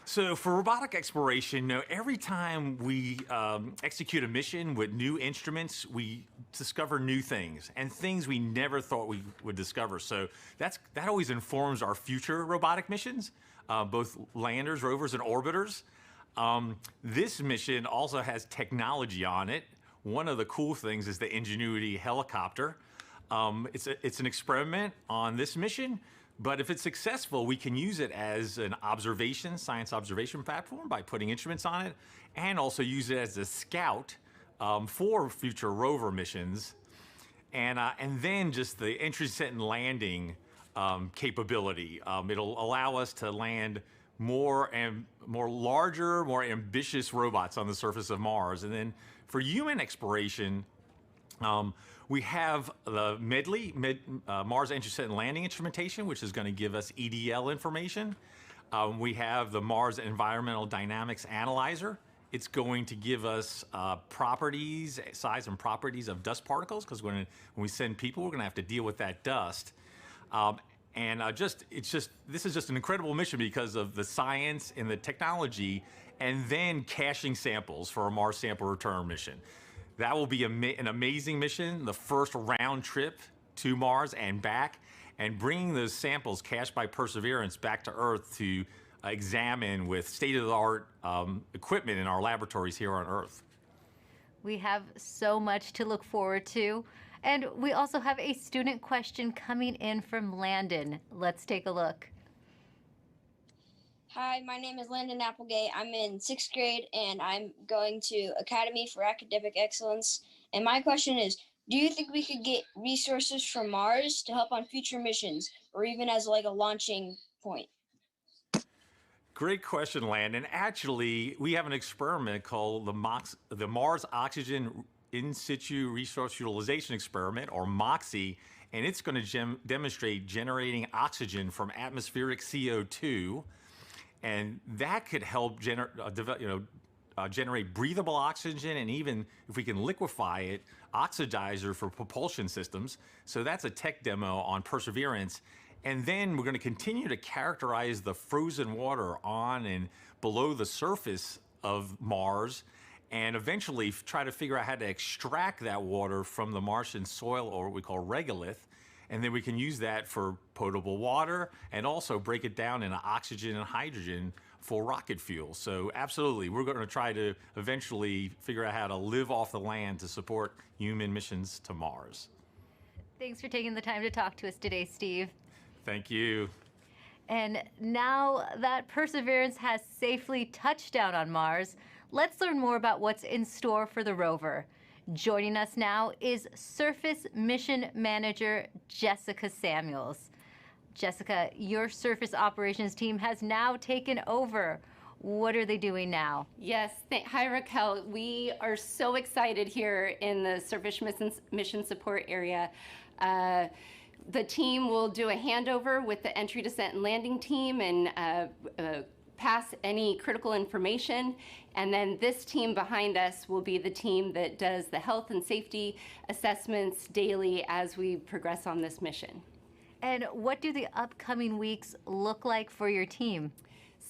So for robotic exploration, every time we execute a mission with new instruments, we discover new things and things we never thought we would discover. So that always informs our future robotic missions, both landers, rovers, and orbiters. This mission also has technology on it. One of the cool things is the Ingenuity helicopter. It's an experiment on this mission, but if it's successful, we can use it as an science observation platform by putting instruments on it, and also use it as a scout for future rover missions. And then just the entry, descent, and landing capability. It'll allow us to land more larger, more ambitious robots on the surface of Mars. And then for human exploration, we have the Mars Entry, Descent, and Landing Instrumentation, which is going to give us EDL information. We have the Mars Environmental Dynamics Analyzer. It's going to give us size and properties of dust particles, because when we send people, we're going to have to deal with that dust. This is just an incredible mission because of the science and the technology, and then caching samples for a Mars sample return mission. That will be an amazing mission, the first round trip to Mars and back, and bringing those samples cached by Perseverance back to Earth to examine with state-of-the-art equipment in our laboratories here on Earth. We have so much to look forward to. And we also have a student question coming in from Landon. Let's take a look. Hi, my name is Landon Applegate. I'm in 6th grade, and I'm going to Academy for Academic Excellence. And my question is, do you think we could get resources from Mars to help on future missions, or even as like a launching point? Great question, Landon. Actually, we have an experiment called the Mars Oxygen In Situ Resource Utilization Experiment, or MOXIE, and it's going to demonstrate generating oxygen from atmospheric CO2, and that could help generate breathable oxygen, and even if we can liquefy it, oxidizer for propulsion systems. So that's a tech demo on Perseverance. And then we're going to continue to characterize the frozen water on and below the surface of Mars, and eventually try to figure out how to extract that water from the Martian soil, or what we call regolith, and then we can use that for potable water and also break it down into oxygen and hydrogen for rocket fuel. So absolutely, we're going to try to eventually figure out how to live off the land to support human missions to Mars. Thanks for taking the time to talk to us today, Steve. Thank you. And now that Perseverance has safely touched down on Mars, let's learn more about what's in store for the rover. Joining us now is Surface Mission Manager Jessica Samuels. Jessica, your surface operations team has now taken over. What are they doing now? Yes, hi Raquel. We are so excited here in the Surface Mission Support area. The team will do a handover with the entry, descent, and landing team and pass any critical information. And then this team behind us will be the team that does the health and safety assessments daily as we progress on this mission. And what do the upcoming weeks look like for your team?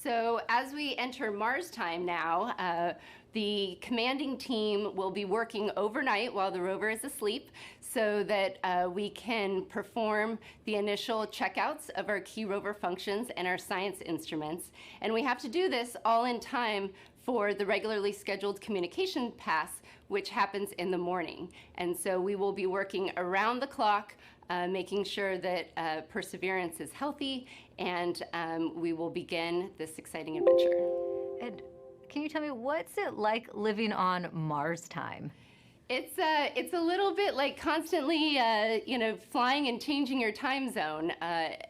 So as we enter Mars time now, the commanding team will be working overnight while the rover is asleep so that we can perform the initial checkouts of our key rover functions and our science instruments. And we have to do this all in time for the regularly scheduled communication pass, which happens in the morning. And so we will be working around the clock, making sure that Perseverance is healthy, and we will begin this exciting adventure. And can you tell me, what's it like living on Mars time? It's a little bit like constantly, flying and changing your time zone.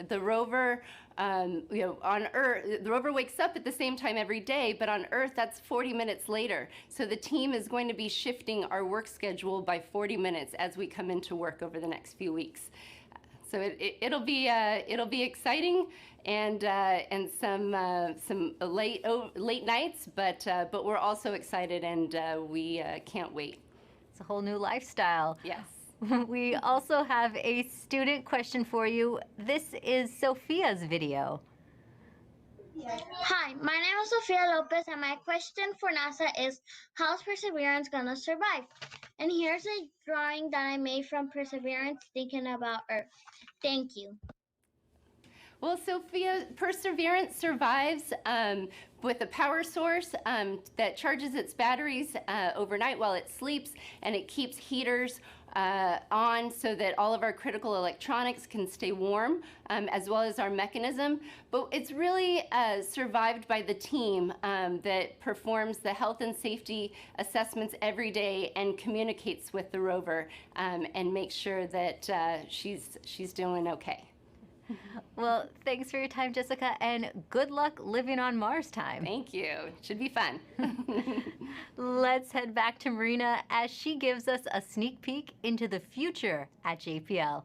The rover, on Earth, the rover wakes up at the same time every day, but on Earth, that's 40 minutes later. So the team is going to be shifting our work schedule by 40 minutes as we come into work over the next few weeks. So it'll be exciting and some late nights, but we're also excited and we can't wait. It's a whole new lifestyle. Yes. We also have a student question for you. This is Sophia's video. Hi, my name is Sofia Lopez, and my question for NASA is, how's Perseverance gonna survive? And here's a drawing that I made from Perseverance thinking about Earth. Thank you. Well, Sophia, Perseverance survives with a power source that charges its batteries overnight while it sleeps, and it keeps heaters on so that all of our critical electronics can stay warm, as well as our mechanism. But it's really survived by the team that performs the health and safety assessments every day and communicates with the rover and makes sure that she's doing okay. Well, thanks for your time, Jessica, and good luck living on Mars time. Thank you. Should be fun. Let's head back to Marina as she gives us a sneak peek into the future at JPL.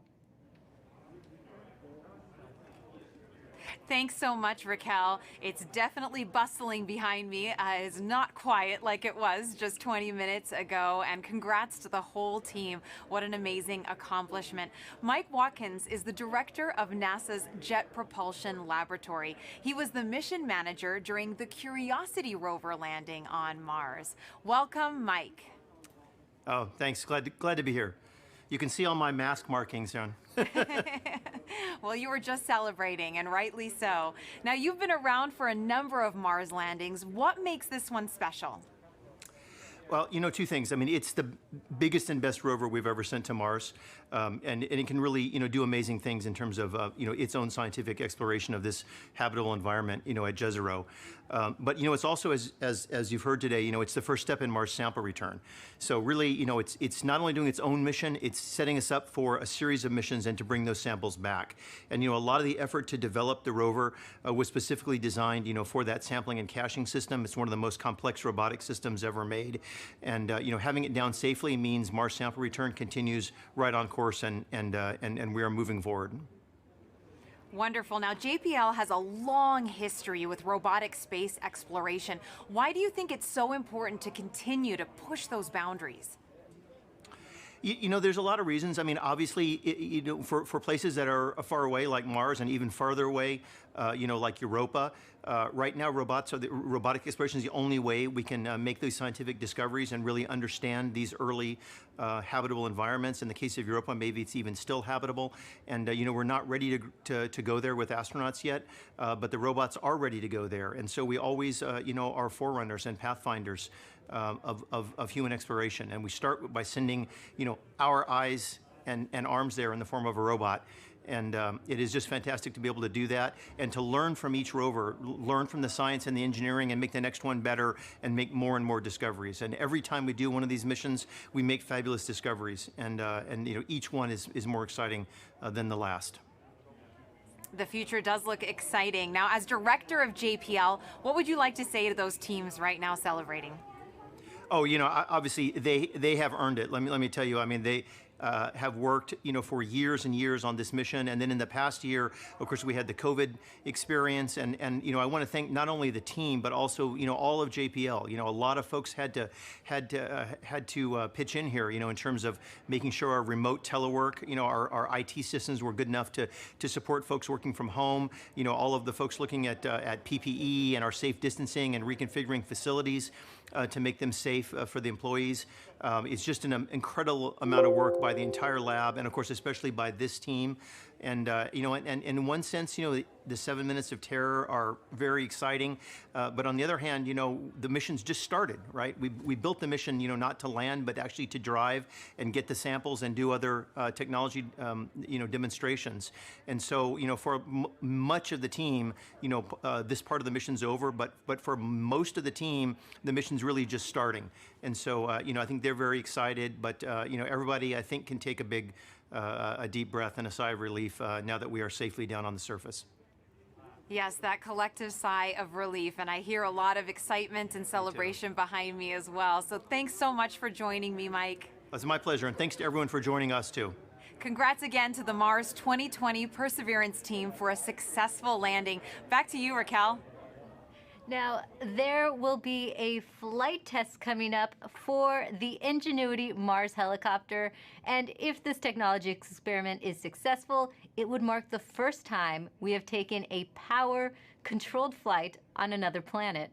Thanks so much, Raquel. It's definitely bustling behind me. It's not quiet like it was just 20 minutes ago. And congrats to the whole team. What an amazing accomplishment. Mike Watkins is the director of NASA's Jet Propulsion Laboratory. He was the mission manager during the Curiosity rover landing on Mars. Welcome, Mike. Oh, thanks. Glad to be here. You can see all my mask markings on. Well, you were just celebrating, and rightly so. Now, you've been around for a number of Mars landings. What makes this one special? Well, two things. I mean, it's the biggest and best rover we've ever sent to Mars, and it can really, do amazing things in terms of, its own scientific exploration of this habitable environment, at Jezero. But it's also, as you've heard today, it's the first step in Mars sample return. So really, it's not only doing its own mission, it's setting us up for a series of missions and to bring those samples back. And a lot of the effort to develop the rover was specifically designed, for that sampling and caching system. It's one of the most complex robotic systems ever made. And having it down safely means Mars sample return continues right on course, and we are moving forward. Wonderful. Now, JPL has a long history with robotic space exploration. Why do you think it's so important to continue to push those boundaries? There's a lot of reasons. I mean, obviously, for places that are far away, like Mars, and even farther away, like Europa, right now, robotic exploration is the only way we can make these scientific discoveries and really understand these early habitable environments. In the case of Europa, maybe it's even still habitable. And, we're not ready to go there with astronauts yet, but the robots are ready to go there. And so we always, are forerunners and pathfinders of human exploration. And we start by sending, our eyes and arms there in the form of a robot. And it is just fantastic to be able to do that and to learn from each rover, learn from the science and the engineering and make the next one better and make more and more discoveries. And every time we do one of these missions, we make fabulous discoveries. And each one is more exciting than the last. The future does look exciting. Now, as director of JPL, what would you like to say to those teams right now celebrating? Oh, obviously they have earned it. Let me tell you. I mean, they have worked, for years and years on this mission. And then in the past year, of course, we had the COVID experience. And I want to thank not only the team, but also, all of JPL. A lot of folks had to pitch in here, in terms of making sure our remote telework, our IT systems were good enough to support folks working from home. All of the folks looking at PPE and our safe distancing and reconfiguring facilities to make them safe for the employees. It's just an incredible amount of work by the entire lab, and of course, especially by this team. And and in one sense, the 7 minutes of terror are very exciting. But on the other hand, the mission's just started, right? We built the mission, not to land, but actually to drive and get the samples and do other technology, demonstrations. And so, for much of the team, this part of the mission's over. But for most of the team, the mission's really just starting. And so, I think they're very excited. But everybody, I think, can take a deep breath and a sigh of relief now that we are safely down on the surface. Yes, that collective sigh of relief, and I hear a lot of excitement and celebration behind me as well. So thanks so much for joining me, Mike. It's my pleasure, and thanks to everyone for joining us too. Congrats again to the Mars 2020 Perseverance team for a successful landing. Back to you, Raquel. Now, there will be a flight test coming up for the Ingenuity Mars helicopter, and if this technology experiment is successful, it would mark the first time we have taken a power-controlled flight on another planet.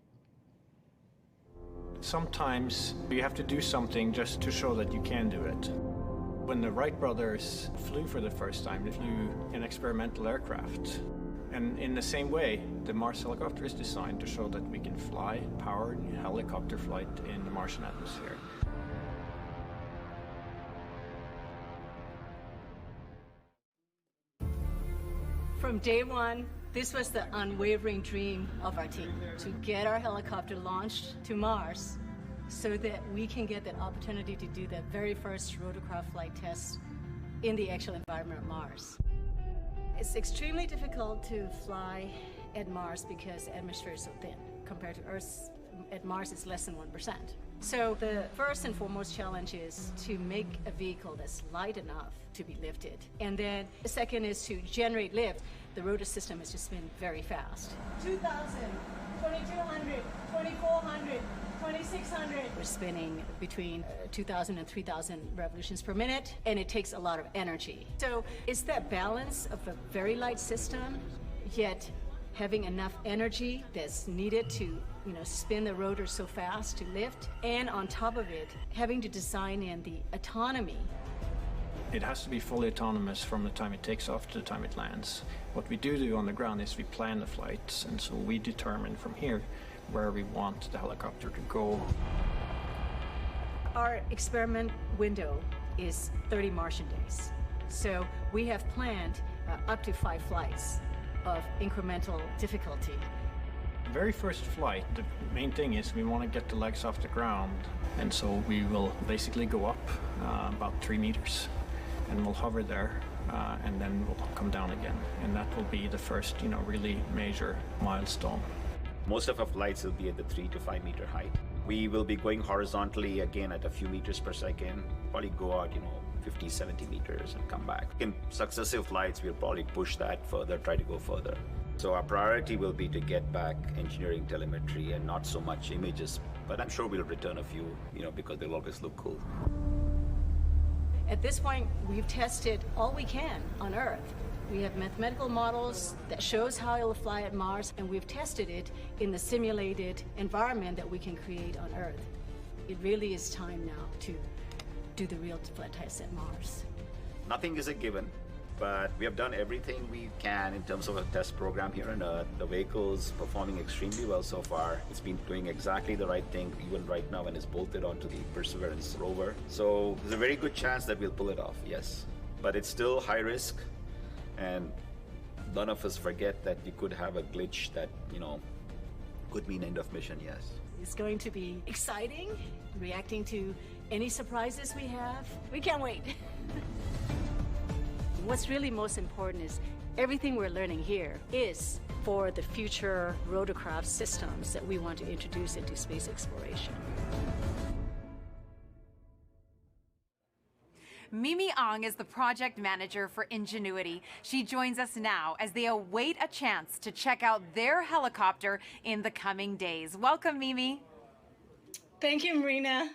Sometimes you have to do something just to show that you can do it. When the Wright brothers flew for the first time, they flew an experimental aircraft. And in the same way, the Mars helicopter is designed to show that we can fly powered helicopter flight in the Martian atmosphere. From day one, this was the unwavering dream of our team, to get our helicopter launched to Mars so that we can get that opportunity to do that very first rotorcraft flight test in the actual environment of Mars. It's extremely difficult to fly at Mars because the atmosphere is so thin. Compared to Earth, at Mars it's less than 1%. So the first and foremost challenge is to make a vehicle that's light enough to be lifted. And then the second is to generate lift. The rotor system has just been very fast. 2,000, 2,200, 2,400, 2,600. We're spinning between 2,000 and 3,000 revolutions per minute, and it takes a lot of energy. So it's that balance of a very light system, yet having enough energy that's needed to, spin the rotor so fast to lift, and on top of it, having to design in the autonomy. It has to be fully autonomous from the time it takes off to the time it lands. What we do on the ground is we plan the flights, and so we determine from here where we want the helicopter to go. Our experiment window is 30 Martian days. So we have planned up to 5 flights of incremental difficulty. very first flight, the main thing is we want to get the legs off the ground. And so we will basically go up about 3 meters and we'll hover there and then we'll come down again. And that will be the first, really major milestone. Most of our flights will be at the 3 to 5 meter height. We will be going horizontally again at a few meters per second, probably go out, 50, 70 meters and come back. In successive flights, we'll probably push that further, try to go further. So our priority will be to get back engineering telemetry and not so much images, but I'm sure we'll return a few, because they'll always look cool. At this point, we've tested all we can on Earth. We have mathematical models that shows how it'll fly at Mars, and we've tested it in the simulated environment that we can create on Earth. It really is time now to do the real flight tests at Mars. Nothing is a given, but we have done everything we can in terms of a test program here on Earth. The vehicle's performing extremely well so far. It's been doing exactly the right thing, even right now when it's bolted onto the Perseverance rover. So there's a very good chance that we'll pull it off, yes. But it's still high risk, and none of us forget that you could have a glitch that, could mean end of mission, yes. It's going to be exciting, reacting to any surprises we have. We can't wait. What's really most important is everything we're learning here is for the future rotorcraft systems that we want to introduce into space exploration. Mimi Ong is the project manager for Ingenuity. She joins us now as they await a chance to check out their helicopter in the coming days. Welcome, Mimi. Thank you, Marina.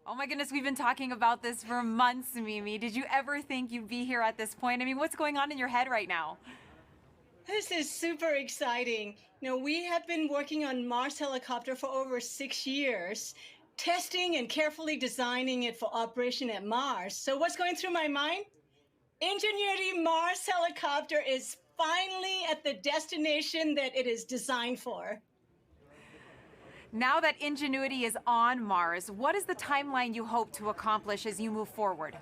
Oh my goodness, we've been talking about this for months, Mimi. Did you ever think you'd be here at this point? I mean, what's going on in your head right now? This is super exciting. We have been working on Mars helicopter for over 6 years, testing and carefully designing it for operation at Mars. So what's going through my mind? Ingenuity Mars helicopter is finally at the destination that it is designed for. Now that Ingenuity is on Mars, what is the timeline you hope to accomplish as you move forward?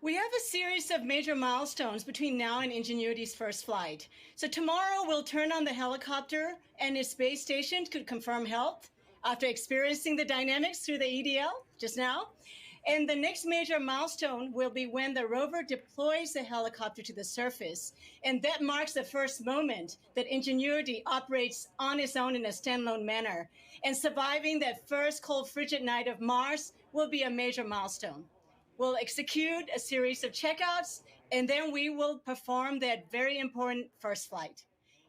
We have a series of major milestones between now and Ingenuity's first flight. So tomorrow we'll turn on the helicopter and its base station to confirm health after experiencing the dynamics through the EDL just now. And the next major milestone will be when the rover deploys the helicopter to the surface. And that marks the first moment that Ingenuity operates on its own in a standalone manner. And surviving that first cold, frigid night of Mars will be a major milestone. We'll execute a series of checkouts, and then we will perform that very important first flight.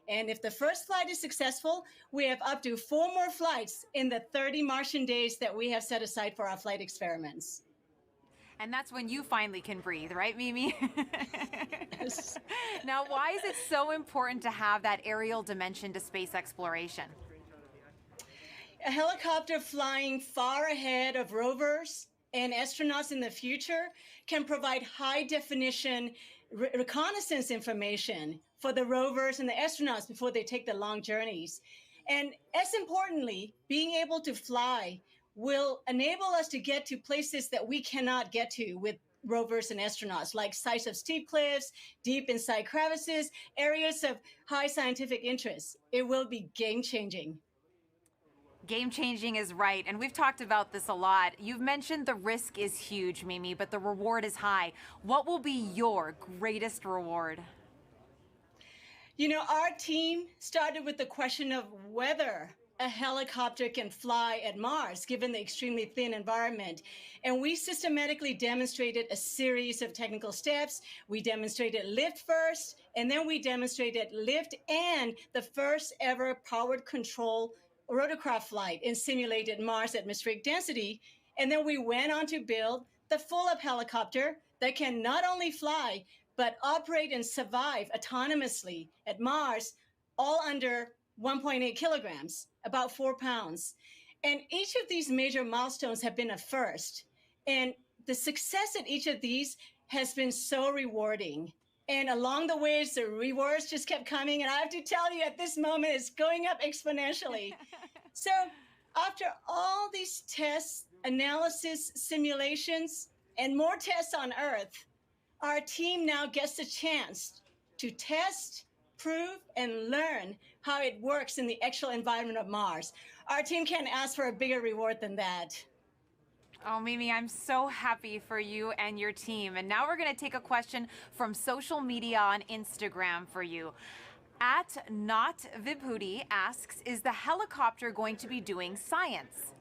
And if the first flight is successful, we have up to 4 more flights in the 30 Martian days that we have set aside for our flight experiments. And that's when you finally can breathe, right, Mimi? Yes. Now, why is it so important to have that aerial dimension to space exploration? A helicopter flying far ahead of rovers and astronauts in the future can provide high-definition reconnaissance information for the rovers and the astronauts before they take the long journeys. And as importantly, being able to fly will enable us to get to places that we cannot get to with rovers and astronauts, like sites of steep cliffs, deep inside crevices, areas of high scientific interest. It will be game-changing. Game-changing is right, and we've talked about this a lot. You've mentioned the risk is huge, Mimi, but the reward is high. What will be your greatest reward? Our team started with the question of whether a helicopter can fly at Mars, given the extremely thin environment. And we systematically demonstrated a series of technical steps. We demonstrated lift first, and then we demonstrated lift and the first ever powered control rotorcraft flight in simulated Mars atmospheric density. And then we went on to build the full-up helicopter that can not only fly, but operate and survive autonomously at Mars, all under 1.8 kilograms, about 4 pounds. And each of these major milestones have been a first. And the success at each of these has been so rewarding. And along the ways, the rewards just kept coming. And I have to tell you, at this moment, it's going up exponentially. So after all these tests, analysis, simulations, and more tests on Earth, our team now gets a chance to test, prove and learn how it works in the actual environment of Mars. Our team can't ask for a bigger reward than that. Oh, Mimi, I'm so happy for you and your team. And now we're going to take a question from social media on Instagram for you. At Not Vibhuti asks, is the helicopter going to be doing science?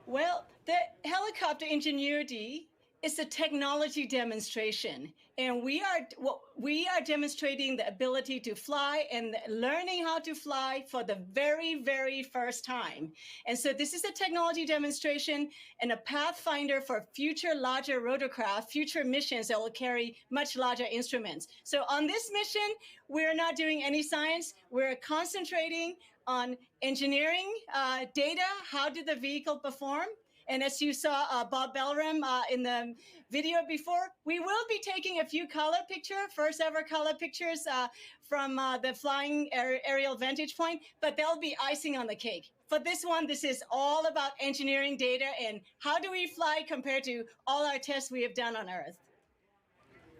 Well, the helicopter Ingenuity is a technology demonstration, and we are demonstrating the ability to fly and learning how to fly for the very, very first time. And so this is a technology demonstration and a pathfinder for future larger rotorcraft, future missions that will carry much larger instruments. So on this mission, we're not doing any science. We're concentrating on engineering data. How did the vehicle perform? And as you saw Bob Belram in the video before, we will be taking a few first ever color pictures from the flying aerial vantage point, but they'll be icing on the cake. For this one, this is all about engineering data and how do we fly compared to all our tests we have done on Earth.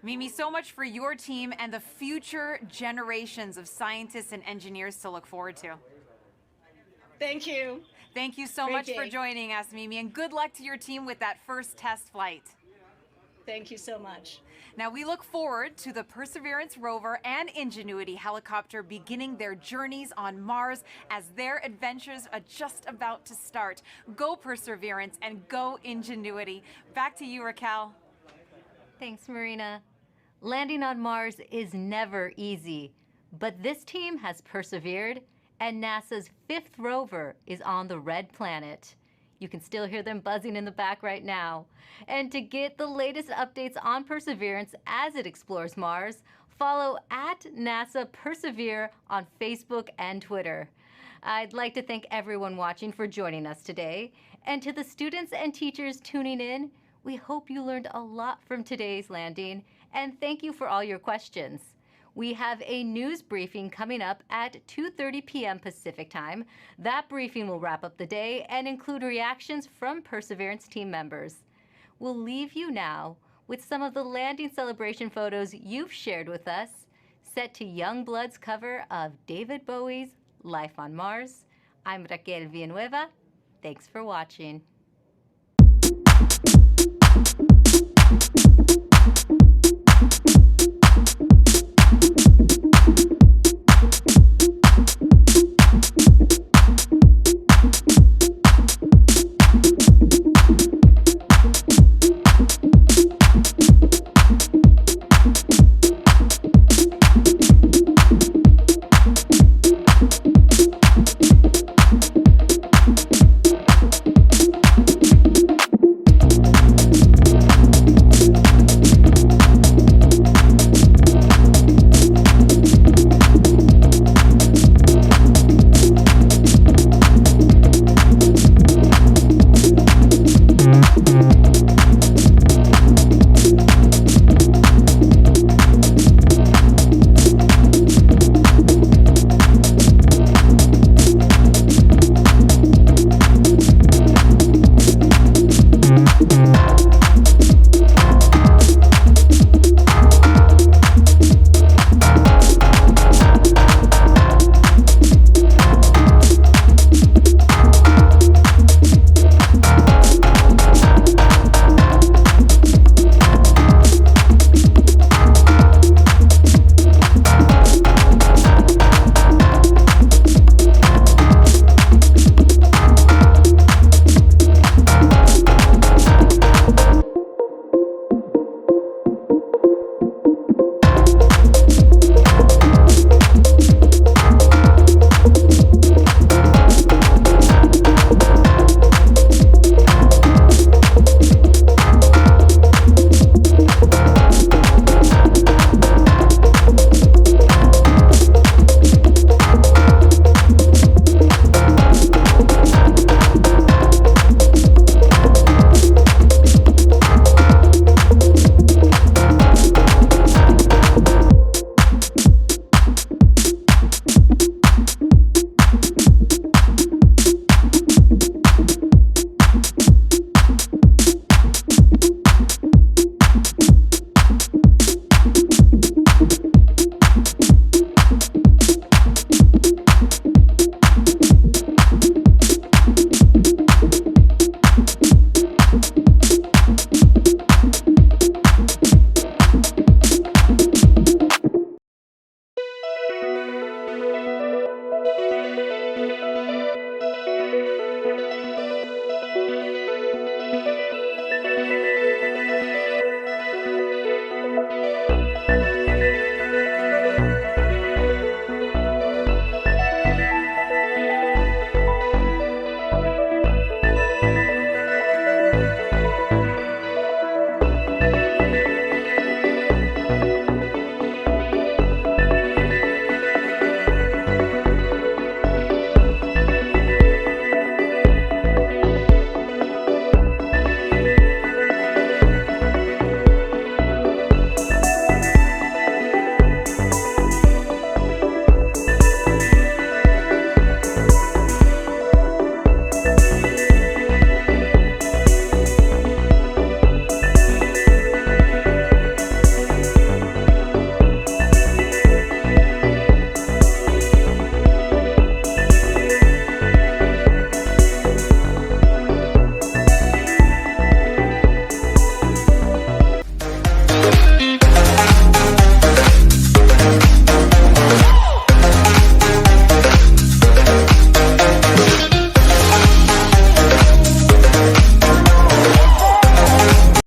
Mimi, so much for your team and the future generations of scientists and engineers to look forward to. Thank you. Thank you so Great much day. for joining us, Mimi, and good luck to your team with that first test flight. Thank you so much. Now, we look forward to the Perseverance rover and Ingenuity helicopter beginning their journeys on Mars as their adventures are just about to start. Go Perseverance and go Ingenuity. Back to you, Raquel. Thanks, Marina. Landing on Mars is never easy, but this team has persevered, and NASA's 5th rover is on the red planet. You can still hear them buzzing in the back right now. And to get the latest updates on Perseverance as it explores Mars, follow at NASA Persevere on Facebook and Twitter. I'd like to thank everyone watching for joining us today. And to the students and teachers tuning in, we hope you learned a lot from today's landing, and thank you for all your questions. We have a news briefing coming up at 2:30 p.m. Pacific Time. That briefing will wrap up the day and include reactions from Perseverance team members. We'll leave you now with some of the landing celebration photos you've shared with us, set to Youngblood's cover of David Bowie's Life on Mars. I'm Raquel Villanueva. Thanks for watching.